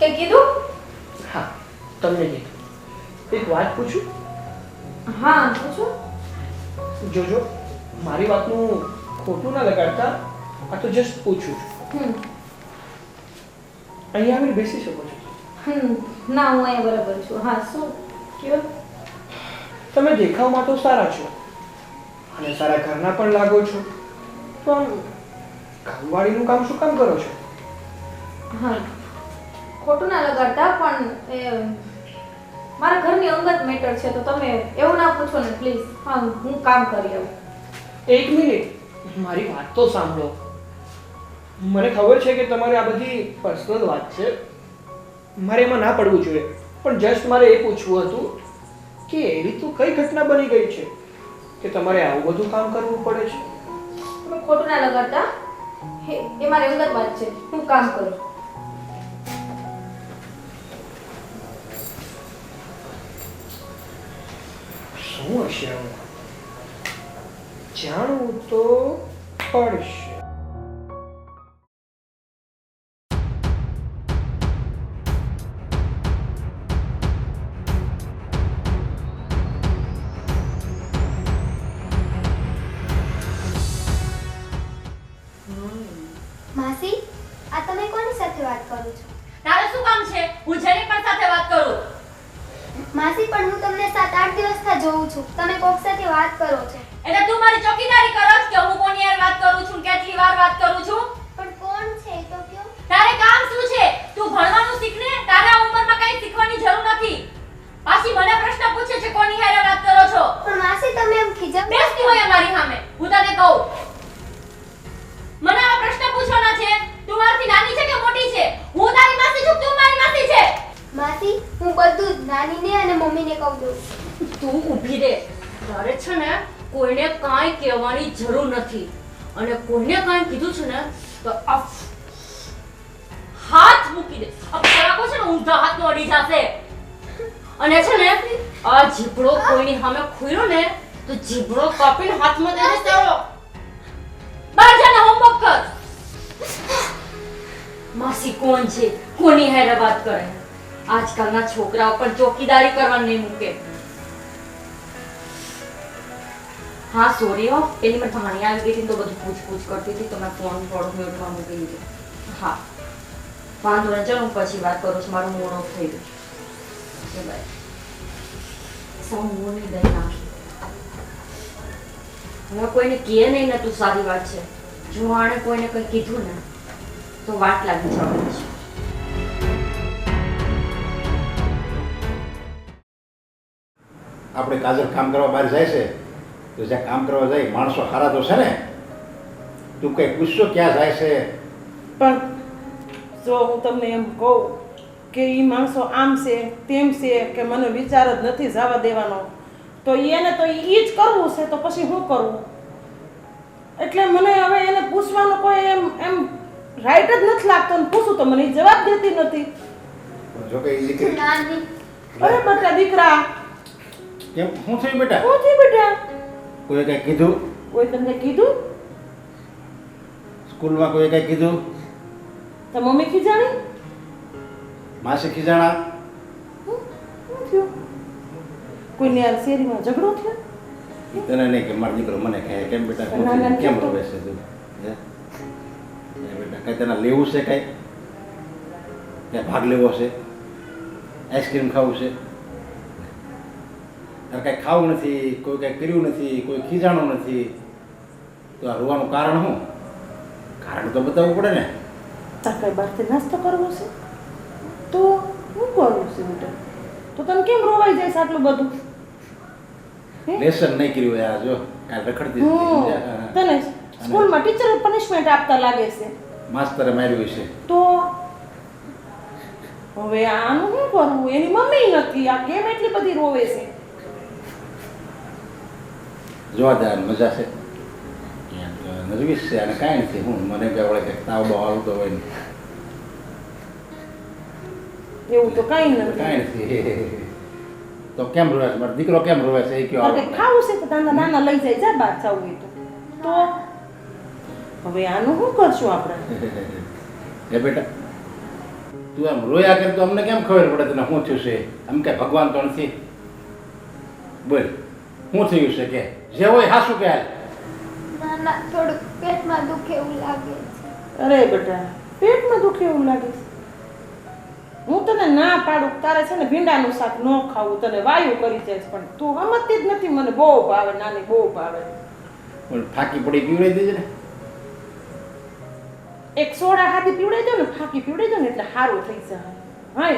કે કીધું? હા તમને કીધું. એક વાત પૂછું? હા પૂછો. જોજો મારી વાતનું ખોટું ના લગાડતા આ તો જસ્ટ પૂછું છું. અહીંયા આવીને બેસી શકો છો. ના હું અહીંયા બરાબર છું. હા શું કયો? તમે દેખાવમાં તો સારા છો અને સારા ઘરના પણ લાગો છો તો આમ કામવાળીનું કામ શું કામ કરો છો? હા ખોટું ના લગાડતા પણ એ મારા ઘરની અંગત મેટર છે તો તમે એવું ના પૂછો ને પ્લીઝ. હા હું કામ કરી આવું. એક મિનિટ મારી વાત તો સાંભળો. મને ખબર છે કે તમારે આ બધી પર્સનલ વાત છે મારે એમાં ના પડવું જોઈએ પણ જસ્ટ મારે એ પૂછવું હતું કે એવી તો કઈ ઘટના બની ગઈ છે કે તમારે આવું બધું કામ કરવું પડે છે? તમે ખોટું ના લગાડતા એ મારી અંગત વાત છે. હું કામ કરું. શું હશે આવું? જાણવું તો પડશે. માસી આ તમે કોની સાથે વાત કરો છો? તારે શું કામ છે? હું જેની પણ સાથે વાત કરું. માસી પણ હું તમને 7-8 દિવસથી જોઉં છું તમે કોક સાથે વાત કરો છો. એટલે તું મારી ચોકીદારી કરસ કે હું કોની યાર વાત કરું છું કેટલી વાર વાત કરું છું? પણ કોણ છે એ તો કયો. તારે કામ શું છે? તું ભણવાનું શીખ ને. તારે આ ઉંમરમાં કઈ શીખવાની જરૂર નથી. પાછી મને પ્રશ્ન પૂછે છે કોની હારે વાત કરો છો? પણ માસી તમે એમ ખીજા બેસતી હોય મારી સામે. હું તને કહું મને આ પ્રશ્ન પૂછવાના છે. તું મારાથી નાની છે કે મોટી છે? હું તારી માસી છું તું મારી માસી છે. માસી હું બધું જ નાનીને અને મમ્મીને કહું દઉં. તું ઊભી રહે. તારે છે ને કોઈને કાંઈ કહેવાની જરૂર નથી અને કોઈને કાંઈ કીધું છે ને તો હાથ મૂકી દે. આ પરાકો છે ને ઊંધા હાથનો અડી જશે. અને છે ને આ જીભડો કોઈની સામે ખુલ્યો ને તો જીભડો કાપીને હાથમાં દે દે તારો. બહાર જાને હોમવર્ક કર. માસી કોણ છે? કોની હારે વાત કરે? આજકાલના છોકરાઓ પણ ચોકીદારી કરવા નહીં મૂકે. હા સોરી હો, પેલી મેં ભાણી આવી ગઈ હતી તો બધું પૂછ કરતી હતી તો મેં ફોન થોડું મ્યુટ માં મૂકી દીધું. હા વાંધો નહીં, ચાલો હું પછી વાત કરું છું, મારું મૂડ ઓફ થઈ ગયું. Okay bye. સૌ મૂડ નહીં દઈ નાખી. હવે કોઈને કહે નહીં ને તું સારી વાત છે. જો આણે કોઈને કંઈ કીધું ને તો વાટ લાગી જવાની છે. આપણે કાજલ કામ કરવા બહાર જાય છે તો જ્યાં કામ કરવા જાય માણસો સારા તો છે ને? તું કંઈ પૂછશો ક્યાં જાય છે? પણ જો હું તમને એમ કહું કે એ માણસો આમ છે તેમ છે કે મને વિચાર જ નથી જવા દેવાનો, તો એને તો એ જ કરવું છે તો પછી શું કરવું? એટલે મને હવે એને પૂછવાનો કોઈ એમ રાઈટ જ નથી લાગતો ને પૂછું તો મને ઈ જવાબ દેતી નથી. જો કે ઈ દીકરી નાની અરે બેટા દીકરા, કેમ શું થયું બેટા? શું થયું બેટા? કોઈ કંઈ કીધું? કોઈ તમને કીધું? સ્કૂલમાં કોઈ કંઈ કીધું? તો મમ્મી ખીજાણી? માસી ખીજાણા? શું થયું? કોઈને યાર શેરીમાં ઝઘડો થયો? ઈ તને નહીં કે મારો દીકરો મને કહે કેમ બેટા શું ના, ના, થયું? કેમ તો- રોવે છે તું? હે? એ બેટા કંઈ તને લેવું છે કંઈ? ત્યાં ભાગ લેવો છે? આઈસ્ક્રીમ ખાવું છે? તારે કાંઈ ખાવું નથી, કોઈ કાંઈ કર્યું નથી, કોઈ ખીજાણું નથી, તો આ રોવાનું કારણ શું? કારણ તો બતાવવું પડે ને. તાર કઈ બહારથી નાસ્તો કરવો છે તો શું કરવું છે બેટા? તો તને કેમ રોવાઈ જાય છે આટલું બધું? હે? લેસન નહીં કર્યું યાર, જો કાલ રખડતી હતી. તને સ્કૂલમાં ટીચર પનિશમેન્ટ આપતા લાગે છે માસ્તરે માર્યું છે. તો હવે આનું શું કરવું? એની મમ્મી નથી, આ કેમ એટલી બધી રોવે છે? જોવા દે મજા છે. નર્વિસ છે અને કાંઈ નથી. હું મને બે વળે કંઈક તાવ બાવ આવતો હોય ને એવું તો કાંઈ નથી. કાંઈ નથી. તો કેમ રોવે છે મારો દીકરો? કેમ રોવે છે એ કયો? તારે કંઈક ખાવું છે તો તાના નાના લઈ જાય, જા બહાર જવું હોય તો હવે આનું શું કરશું આપણે? એ બેટા તું આમ રોયા કર તો અમને કેમ ખબર પડે તને શું થયું છે? આમ કે ભગવાન તો નથી. બોલ શું થયું છે કે જે હોય હાસું કે હાલ. નાના થોડુંક પેટમાં દુખે એવું લાગે છે. અરે બેટા પેટમાં દુખે એવું લાગે છે? હું તને ના પાડું કે તારે છે ને ભીંડાનું શાક ન ખાવું, તને વાયુ કરી જાય છે, પણ તું સમજતી જ નથી. મને બહુ ભાવે નાની, બહુ ભાવે. બોલ ફાકી પડી પીવડાવી દેજે ને. એક સોડા હાથી પીવડાઈ દો ને, ફાંકી પીવડાઈ દો ને એટલે સારું થઈ જાય. હા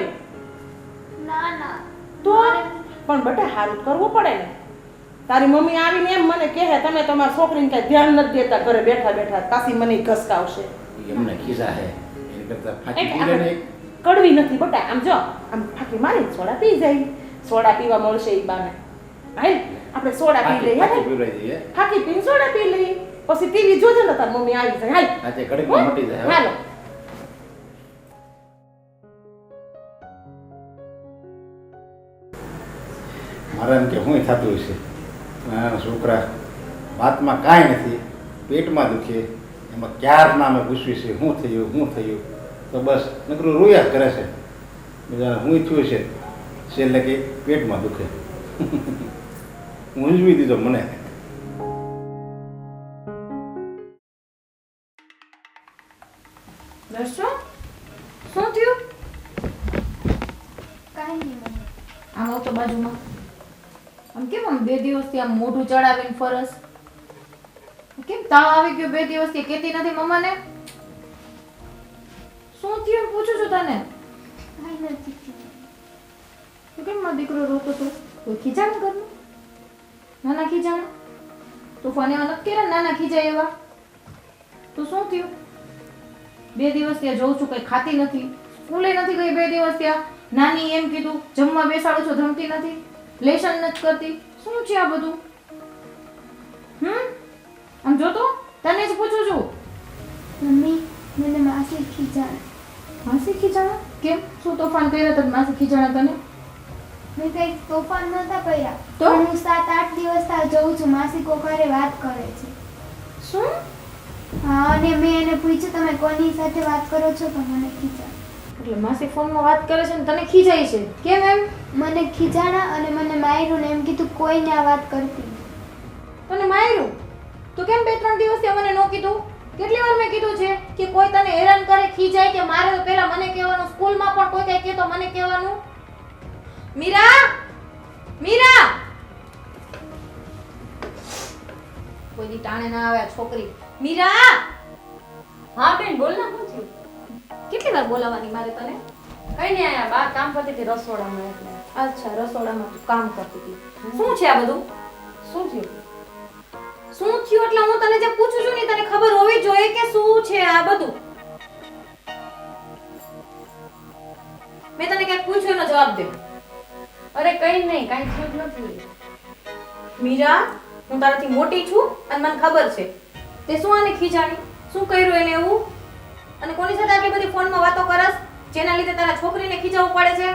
નાના તો પણ બેટા સારું કરવું પડે ને. તારી મમ્મી આવીને એમ મને કહે તમે તમારા છોકરીને કઈ ધ્યાન નથી દેતા ઘરે બેઠા બેઠા, પાછી મને ઘસકાવશે. ઈ અમને ખીસા હે એની કરતા ફાકી એટલે પીવે ને. કડવી નથી બેટા, આમ જો આમ ફાંકી મારીને સોડા પી જાય. સોડા પીવા મળશે એ બાને. હાલ આપણે સોડા પી લઈએ. ફાકી હાલ પીવડાવી દઈએ. ફાંકી પીને સોડા પી લઈએ, પછી ટીવી જોજે ને તાર મમ્મી આવી જાય. હાલ આજે કડકમાં મટી જાય. હાલો. મારે એમ કે શું થતું હશે? નાના છોકરા વાતમાં કાંઈ નથી, પેટમાં દુખે, એમાં ક્યારના અમે પૂછ્યું છે શું થયું શું થયું, તો બસ નકરું રોયા જ કરે છે. બધાને શું થયું છે છેલ્લે કે પેટમાં દુખે. ઊંઝવી દીધો મને. દર્શો શું થયું? કાંઈ નહીં મમ્મી. આમ આવતો બાજુમાં આમ કેમ આમ 2 દિવસથી આમ મોઢું ચડાવીને ફરસ? કેમ તાવ આવી ગયો 2 દિવસથી? કહેતી નથી મમ્માને? શું થયું પૂછું છું તને. કાંઈ નથી થયું. તો કેમ મારો દીકરો રોતો હતો? કોઈ ખીજાણ કરનું? નાના ખીજાણ? તું ફોન એવા નથી કર્યા નાના ખીજાય એવા? તો શું થયું? 2 દિવસ ત્યાં જોઉં છું કઈ ખાતી નથી, સ્કૂલે નથી ગઈ 2 દિવસ ત્યાં. નાની એમ કીધું જમવા બેસાડું છું, જમતી નથી, લેશન નથી કરતી. શું છે આ બધું? આમ જો તો તને જ પૂછું છું. મમ્મી મને માસી ખીજાણ. માસી ખીજાણા? કેમ શું તોફાન કર્યા હતા માસી ખીજાણા તને? મેં કંઈ તોફાન નહોતા કર્યા તો? પણ હું 7-8 દિવસ ત્યાં જોઉં છું માસી કોકારે વાત કરે છે. શું? હા અને મેં એને પૂછ્યું તમે કોની સાથે વાત કરો છો તો મને ખીજાણ. એટલે માસી ફોનમાં વાત કરે છે ને તને ખીજાય છે? કેમ એમ? મને ખીજાણા અને મને માર્યું ને એમ કીધું કોઈને આ વાત કરતી નહીં. તને માર્યું તો કેમ 2-3 દિવસથી મને ન કીધું? કેટલી વાર મેં કીધું છે કે કોઈ તને હેરાન કરે ખીજાય કે મારે તો પહેલા મને કહેવાનું, સ્કૂલમાં પણ કોઈ કઈ કહે તો મને કહેવાનું. મીરા મીરા કોઈ દી ટાણે ના આવે આ છોકરી. મીરા હા બેન બોલ ને, શું થયું? કેટલી વાર બોલાવવાની મારે તને? કઈ નહીં, આયા બહાર કામ કરતી હતી રસોડામાં એટલે. અચ્છા, રસોડામાં તું કામ કરતી હતી. શું છે આ બધું? શું થયું? શું થયું એટલે હું તને જે પૂછું છું ને તને ખબર હોવી જોઈએ કે શું છે આ બધું. મેં તને કંઈક પૂછ્યું એનો જવાબ દે. અરે કઈ નહીં, કઈ થયું જ નથી. મીરા, હું તારાથી મોટી છું અને મને ખબર છે તે શું આને ખીજાણી, શું કર્યું એને એવું, અને કોની સાથે આટલી બધી ફોનમાં વાતો કરસ જેના લીધે તારા છોકરીને ખીજાવવું પડે છે.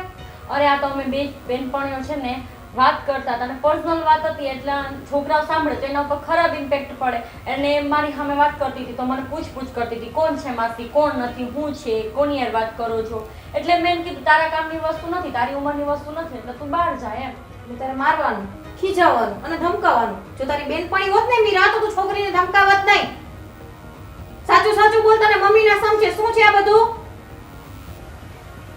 અરે આ તો અમે બે બેનપણીઓ છે ને વાત કરતા હતા અને પર્સનલ વાત હતી એટલે છોકરાઓ સાંભળે તો એના ઉપર ખરાબ ઇમ્પેક્ટ પડે. અને મારી સામે વાત કરતી હતી તો મને પૂછપૂછ કરતી હતી કોણ છે માસી, કોણ નથી, હું છે, કોની યાર વાત કરો છો. એટલે મેં કીધું તારા કામની વસ્તુ નથી, તારી ઉંમરની વસ્તુ નથી, એટલે તું બહાર જા એમ. એટલે તારે મારવાનું, ખીજાવવાનું અને ધમકાવવાનું. જો તારી બેનપણી હોત ને મીરા તો તું છોકરીને ધમકાવત નહીં. સાચું સાચું બોલ, તને મમ્મી ના સમજે શું છે આ બધું?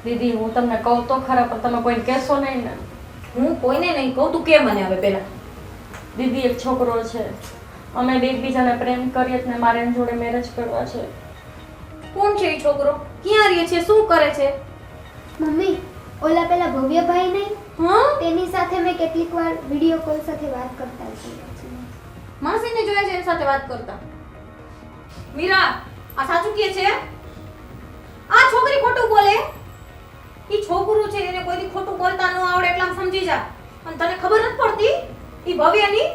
દીદી હું તમને કહું તો ખરા પણ તમે કોઈને કહેશો નહીં ને. હું કોઈને નહીં કહું, તું કે મને હવે પહેલા. દીદી એક છોકરો છે, અમે બે એકબીજાને પ્રેમ કરીએ ને મારે એની જોડે મેરેજ કરવા છે. કોણ છે એ છોકરો? ક્યાં રહે છે? શું કરે છે? મમ્મી ઓલા પેલા ભવ્યભાઈ નહીં, હા, તેની સાથે મેં કેટલીક વાર વિડિયો કોલ સાથે વાત કરતા હતી. માસીને જોયા છે એની સાથે વાત કરતા. મીરા, આ સાચું કહે છે? આ છોકરી ખોટું બોલે? ઈ છોકરું છે એને કોઈથી ખોટું બોલતા ન આવડે એટલે આમ સમજી જા. અને તને ખબર નથી પડતી ઈ ભવ્યની?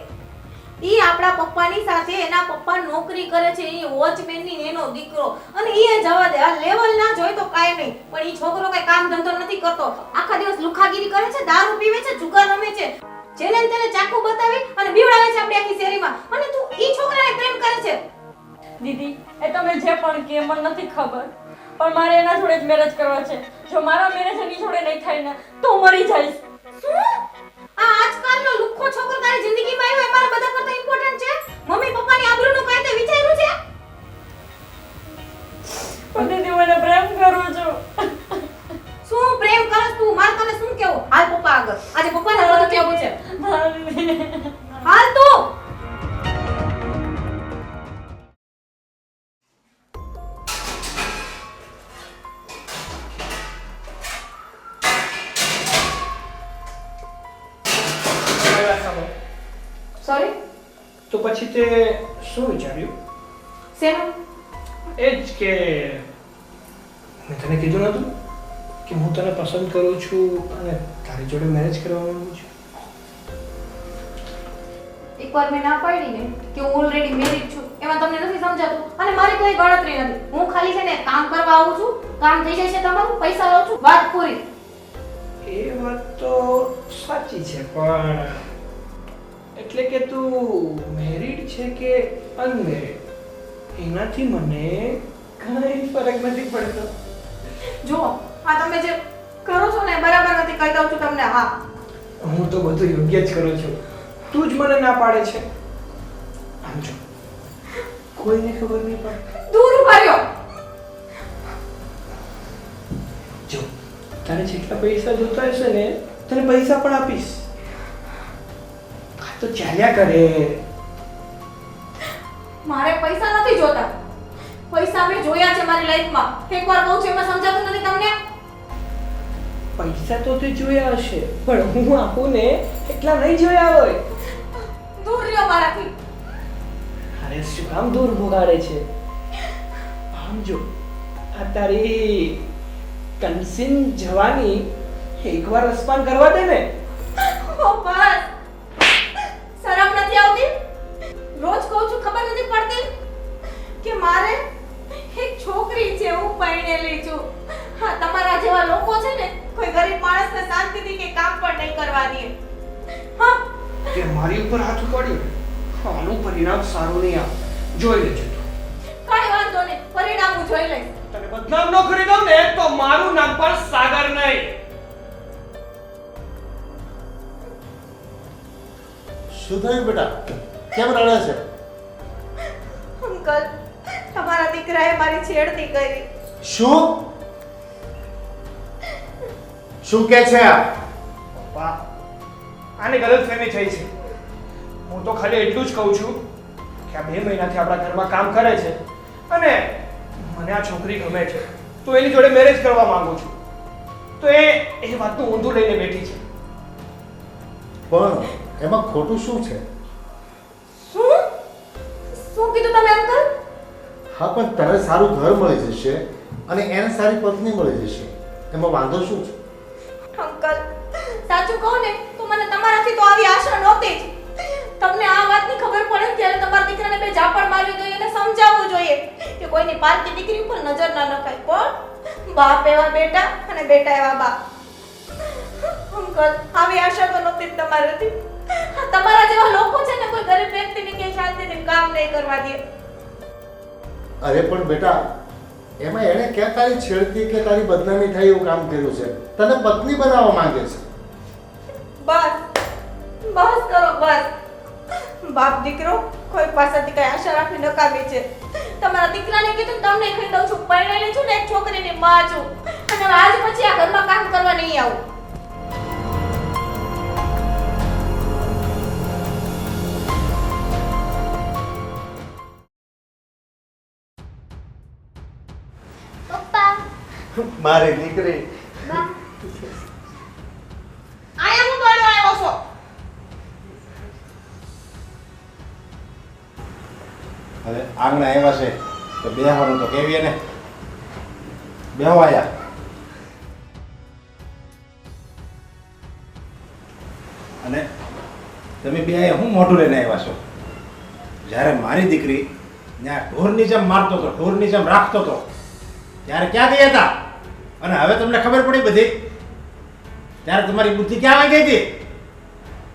ઈ આપણા પપ્પાની સાથે એના પપ્પા નોકરી કરે છે, ઈ વોચમેનની એનો દીકરો. અને ઈ જવા દે, આ લેવલ ના જોઈ તો કાઈ નહીં, પણ ઈ છોકરો કઈ કામ ધંધો નથી કરતો. આખા દિવસ લુખાગીરી કરે છે, દારૂ પીવે છે, જુગાર રમે છે, જેને તેને ચાકુ બતાવી અને બીવડાવે છે આપણી આખી શેરીમાં. અને તું ઈ છોકરાને પ્રેમ કરે છે. દીદી એ તમે જે પણ કે મને નથી ખબર પણ મારે એના જોડે જ મેરેજ કરવા છે. જો મારા મેરેજ એની જોડે નહીં થાય ને તો હું મરી જઈશ. શું? આ આજકાલનો લુખ્ખો છોકરો તારી જિંદગીમાં આવ્યો એ મારા બધા કરતા ઇમ્પોર્ટન્ટ છે? મમ્મી પપ્પાની આબરૂનું કાંઈ તે વિચાર્યું છે? પણ દીદી મને પ્રેમ કરું છું. શું પ્રેમ કરસ તું? મારે તને શું કેવું? હાલ પપ્પા આગળ. આજે પપ્પાને બધું કેવું છે. હાલ તું. સોરી? તો પછી તે શું વિચાર્યું? શેનું? એ જ કે મેં તને કીધું નતું કે હું તને પસંદ કરું છું અને તારી જોડે મેરેજ કરવા માંગુ છું. એકવાર મેં ના પાડી ને કે હું ઓલરેડી મેરીડ છું, એમાં તમને નથી સમજાતું. અને મારી કોઈ ગણતરી નથી. હું ખાલી છે ને કામ કરવા આવું છું, કામ થઈ જાય છે તમારું, પૈસા લઉં છું, વાત પૂરી. એ વાત તો સાચી છે પણ એટલે કે તું મેરીડ છે કે અનમેરીડ એનાથી મને કઈ ફરક નથી પડતો. જો આ તમે જે કરો છો ને બરાબર નથી. કહી દઉં છું તમને. હા, હું તો બધું યોગ્ય જ કરું છું, તું જ મને ના પાડે છે. આમ જો કોઈને ખબર નહીં પડે. દૂર ઉભા રહ્યો. જો તારે જેટલા પૈસા જોતા હશે ને તને પૈસા પણ આપીશ. આ તો ચાલ્યા કરે. મારે પૈસા નથી જોતા. પૈસા મેં જોયા છે મારી લાઈફમાં. એકવાર કહું છું એમાં સમજાતું નથી તમને? પૈસા તો તે જોયા હશે પણ હું આપું ને એટલા નહીં જોયા હોય. દૂર રહ્યો મારાથી. અરે શું કામ દૂર ભોગાડે છે? આમ જો આ તારી કનસીન જવાની એકવાર રસપાન કરવા દે ને. ઓ બસ. શરમ નથી આવતી? રોજ કહું છું ખબર નથી પડતી કે મારે એક છોકરી છે, હું પરણેલી છું. હા, તમારા જેવા લોકો છે ને કોઈ ગરીબ માણસને શાંતિથી કે કામ પણ નહીં કરવા દે. હા, કે મારી ઉપર હાથ ઉપાડ્યો આનું પરિણામ સારું નહીં આવે. જોઈ લેજે તું. કાંઈ વાંધો નહીં, પરિણામ હું જોઈ લઈશ. તને બદનામ ન કરી દઉં ને તો મારું નામ પણ સાગર નહીં. શું થયું બેટા? કેમ રડે છે? અંકલ, તમારા દીકરાએ મારી છેડતી કરી. શું શું કે છે આ? પપ્પા આને ગલતફહેમી થઈ છે. હું તો ખાલી એટલું જ કહું છું કે આ 2 મહિનાથી આપણા ઘરમાં કામ કરે છે અને મને આ છોકરી ગમે છે, તો એની જોડે મેરેજ કરવા માંગુ છું. તો એ વાતનું ઊંધું લઈને બેઠી છે. પણ એમાં ખોટું શું છે? શું શું કીધું તમે અંકલ? હા, પણ તને સારું ઘર મળી જશે અને એને સારી પત્ની મળી જશે, એમાં વાંધો શું છે? અંકલ, સાચું કહું ને તો મને તમારાથી તો આવી આશા નહોતી જ. તમને આ વાતની ખબર પડે ત્યારે તમારા દીકરાને બે ઝાપડ મારવી જોઈએ અને સમજાવવું જોઈએ કે કોઈની પારકી દીકરી ઉપર નજર ના નખાય. પણ બાપ એવા બેટા અને બેટા એવા બાપ. અંકલ, આવી આશા તો નહોતી જ તમારાથી. તમારા જેવા લોકો છે ને કોઈ ગરીબ વ્યક્તિને કે શાંતિથી કામ નહીં કરવા દે. અરે પણ બેટા, એમાં એણે ક્યાં તારી છેડતી કે તારી બદનામી થાય એવું કામ કર્યું છે? તને પત્ની બનાવવા માંગે છે. બસ કરો બસ. બાપ દીકરો કોઈ પાસેથી કઈ આશા રાખવી નકામી છે. તમારા દીકરાને કીધું તમને કહી દઉં છું, પરણેલી છું ને એક છોકરીની માં છું અને હવે આજ પછી આ ઘરમાં કામ કરવા નહીં આવું. પપ્પા, મારી દીકરી બા, આયા હું દોડ્યો આવ્યો છો. હવે આંગણે આવ્યા છે તો બેહવાનું તો કેવીએ ને. બેહો આયા. અને તમે બે અહીંયા હું મોઢું લઈને આવ્યા છો? જ્યારે મારી દીકરી ત્યાં ઢોરની જેમ મારતો હતો, ઢોરની જેમ રાખતો હતો, ત્યારે ક્યાં ગયા હતા? અને હવે તમને ખબર પડી બધી, ત્યારે તમારી બુદ્ધિ ક્યાં આવી ગઈ હતી?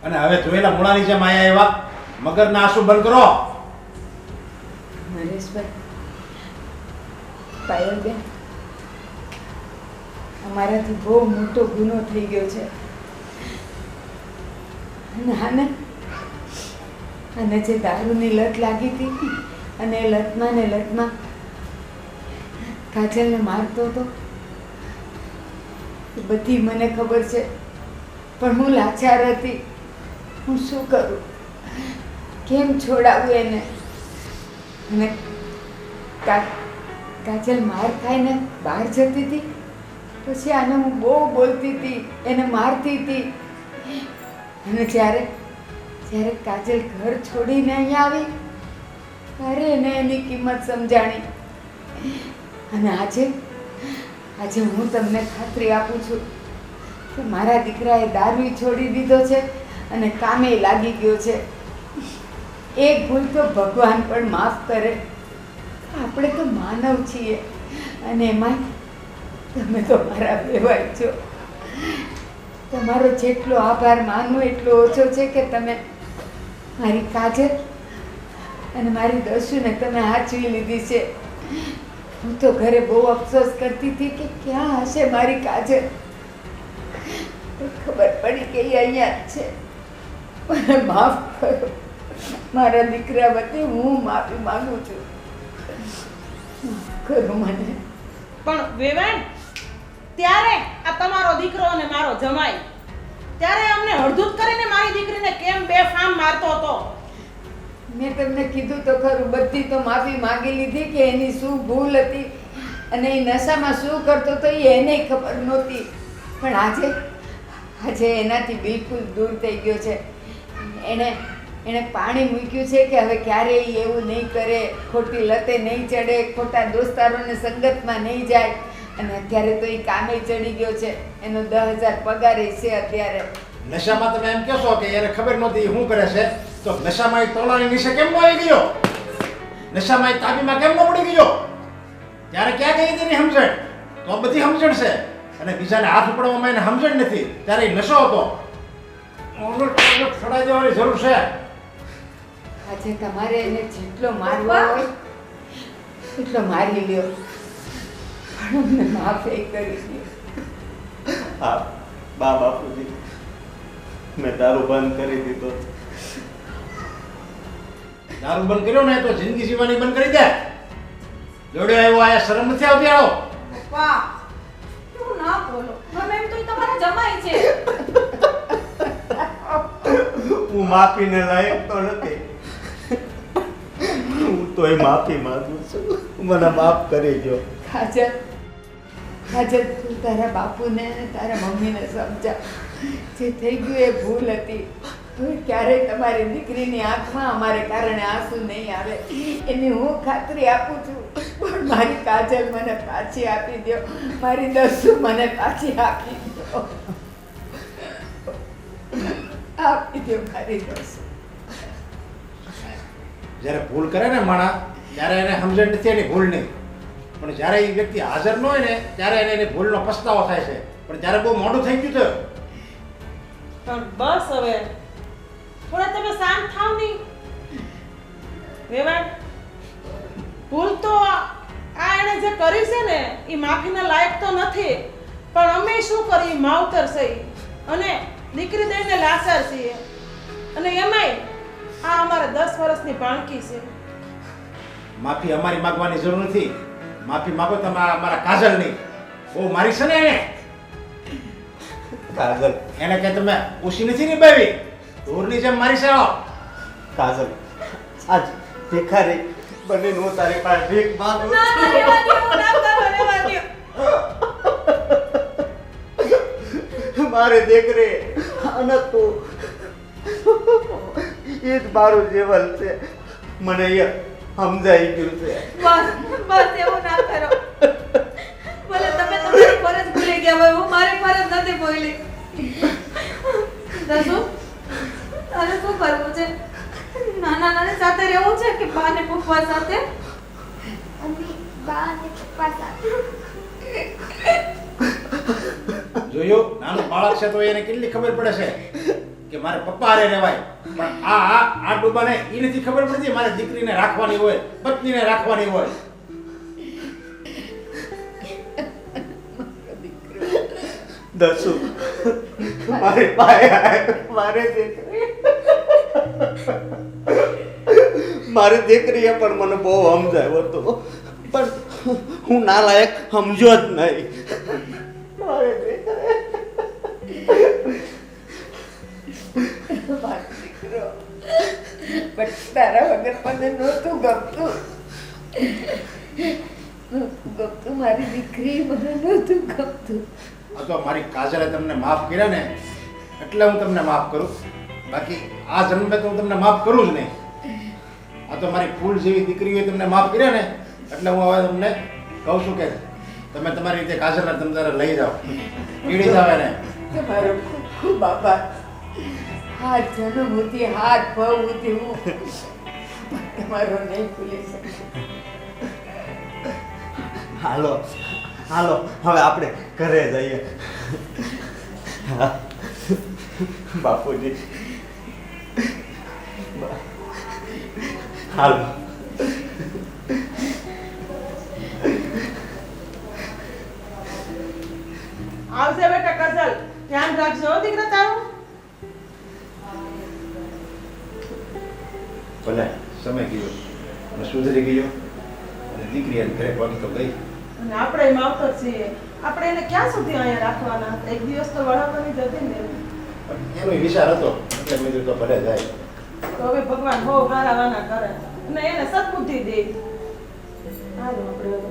અને હવે જોયેલા મૂળાની જેમ આયા એવા મગરના આંસુ બંધ કરો. નરેશભાઈ, પાયલબેન, અમારાથી બહુ મોટો ગુનો થઈ ગયો છે. અને આને જે દારૂની લત લાગી હતી અને એ લતમાં ને લતમાં કાજલને મારતો હતો, એ બધી મને ખબર છે. પણ હું લાચાર હતી. હું શું કરું? કેમ છોડાવું એને? અને કાજલ માર ખાઈને બહાર જતી હતી, પછી આને હું બહુ બોલતી હતી, એને મારતી હતી. અને જ્યારે કાજલ ઘર છોડીને અહીંયા આવી ત્યારે એને એની કિંમત સમજાણી. અને આજે હું તમને ખાતરી આપું છું કે મારા દીકરાએ દારૂ છોડી દીધો છે અને કામે લાગી ગયો છે. એક ભૂલ તો ભગવાન પણ માફ કરે. આપણે તો માનવ છીએ અને એમાં તમે તો મારા બેવાય છો. તમારો જેટલો આભાર માનવો એટલો ઓછો છે કે તમે મારી કાજલ અને મારી દશુને તમે હાચવી લીધી છે. હું તો ઘરે બહુ અફસોસ કરતી હતી કે ક્યાં હશે મારી કાજલ. ખબર પડી કે એ અહીંયા જ છે. મને માફ કરો. મારા દીકરા વતી હું માફી માંગુ છું. માફ કરો મને. પણ વેવાણ, ત્યારે આ તમારો દીકરો અને મારો જમાઈ ત્યારે અમને હળધૂત કરીને મારી દીકરીને કેમ બેફામ મારતો હતો? મેં તમને કીધું તો ખરું, બધી તો માફી માંગી લીધી કે એની શું ભૂલ હતી અને એ નશામાં શું કરતો હતો એ એને ખબર નહોતી. પણ આજે એનાથી બિલકુલ દૂર થઈ ગયો છે. એણે પાણી મૂક્યું છે કે હવે ક્યારેય એવું નહીં કરે, ખોટી લતે નહીં ચડે, ખોટા દોસ્તારોને સંગતમાં નહીં જાય. અને અત્યારે તો એ કામે ચડી ગયો છે. એનો 10,000 પગાર છે અત્યારે. નશામાં તમે એમ કહેશો કે એને ખબર નહોતી શું કરે છે, તો નશામાં એ તોલાની નીચે કેમ ન આવી ગયો? નશામાં એ તાબીમાં કેમ ન પડી ગયો? ત્યારે ક્યાં ગઈ હતી એની સમજણ? તો બધી સમજણ છે. અને બીજાને હાથ ઉપડવામાં એને સમજણ નથી, ત્યારે એ નશો હતો. છોડાઈ દેવાની જરૂર છે. આજે તમારે એને જેટલો મારવો હોય એટલો મારી લ્યો, પણ અમને માફ કરી દો. હા બાપુજી, મેં દારૂ બંધ કરી દીધો. દારૂ બંધ કર્યો ને તો જિંદગી જીવવાની બંધ કરી દે. જોડ્યો આવ્યો આ શરમ નથી આવતી આવો. પપ્પા હું ના બોલો ગમે એમ તો ઈ તમારા જમાઈ છે. હું માફીને લાયક તો નથી. હું તોય માફી માંગુ છું. મને માફ કરી દો. કાજલ કાજલ તું તારા બાપુને અને તારા મમ્મીને સમજા. જે થઈ ગયું એ ભૂલ હતી. હવે ક્યારેય તમારી દીકરીની આંખમાં અમારે કારણે આંસુ નહીં આવે એની હું ખાતરી આપું છું. પણ મારી કાજલ મને પાછી આપી દો. મારી દસુ મને પાછી આપી દો. આપી દો મારી દસુ. જ્યારે ભૂલ કરે ને માણા ત્યારે એને સમજણ નથી એની ભૂલ નહીં. પણ જ્યારે એ વ્યક્તિ હાજર ન હોય ને ત્યારે એને એની ભૂલનો પસ્તાવો થાય છે. પણ ત્યારે બહુ મોડું થઈ ગયું તો પણ બસ હવે થોડા તમે શાંત થાવ નહીં. વેવાણ ભૂલ તો આ એણે જે કરી છે ને એ માફીના લાયક તો નથી. પણ અમે શું કરી માવતર સહી અને દીકરી દઈને લાચાર છીએ. અને એમાંય આ અમારા 10 વર્ષની બાળકી છે. માફી અમારી માંગવાની જરૂર નથી. માફી માંગો તમે અમારા કાજલની. બહુ મારી છે ને એને. કાજલ એને કે તમે ઓછી નથી નિભાવી. ઢોરની જેમ મારી છે. કાજલ આજ ભિખારી બનીને હું તારી પાસે ભીખ માંગુ ના ના રહેવા દો ના કરો રહેવા દો. મારી દીકરી અને તું એ જ મારું જીવન છે. મને એ સમજાઈ ગયું છે. બસ બસ એવું ના કરો. ભલે તમે તમારી ફરજ ભૂલી ગયા હોય હું મારી ફરજ નથી ભૂલી. દસુ તારે શું કરવું છે? નાના નાની સાથે રહેવું છે કે બા ને પપ્પા સાથે? મમ્મી બા અને પપ્પા સાથે. જોયું નાનું બાળક છે તો એને કેટલી ખબર પડે છે કે મારે પપ્પા હારે રહેવાય. પણ આ ડૂબાને એ નથી ખબર પડતી મારે દીકરીને રાખવાની હોય, પત્નીને રાખવાની હોય. દસુ મારી પાસે મારી દીકરી મારી દીકરીએ પણ મને બહુ સમજાવ્યો હતો. પણ હું નાલાયક સમજો જ નહીં. મારી દીકરી દીકરો પણ તારા વગર મને નહોતું ગમતું. ગમતું મારી દીકરી મને નહોતું ગમતું. આ તો મારી કાજલે તમને માફ કર્યા ને એટલે હું તમને માફ કરું. બાકી આ જન્મે તો હું તમને માફ કરું જ નહીં. આ તો મારી ફૂલ જેવી દીકરીઓએ તમને માફ કર્યા ને એટલે હું હવે તમને કહું છું કે તમે તમારી રીતે કાજલને તમે તારે લઈ જાઓ. પીડી જાવ એને. તમારો ખૂબ ખૂબ આભાર. હાથ જન્મ હતી હાથ ભાવ હતી હું તમારો નહીં ભૂલી શકું. હાલો હાલો હવે આપણે ઘરે જઈએ. બાપુજી હાલો. આવશે બેટા કાજલ. ધ્યાન રાખજો હો દીકરા તારું. ભલે સમય ગયો અને સુધરી ગયો અને દીકરી એને ઘરે પહોંચી તો ગઈ. અને આપણે માવતર છીએ. આપણે એને ક્યાં સુધી અહીંયા રાખવાના? એક દિવસ તો વળાવવાની જતી ને. પણ એનો વિચાર હતો એટલે મેં કીધું તો ભલે જાય. તો હવે ભગવાન બહુ હારા વાના કરે અને એને સદબુદ્ધિ દે. હાલો આપણે હવે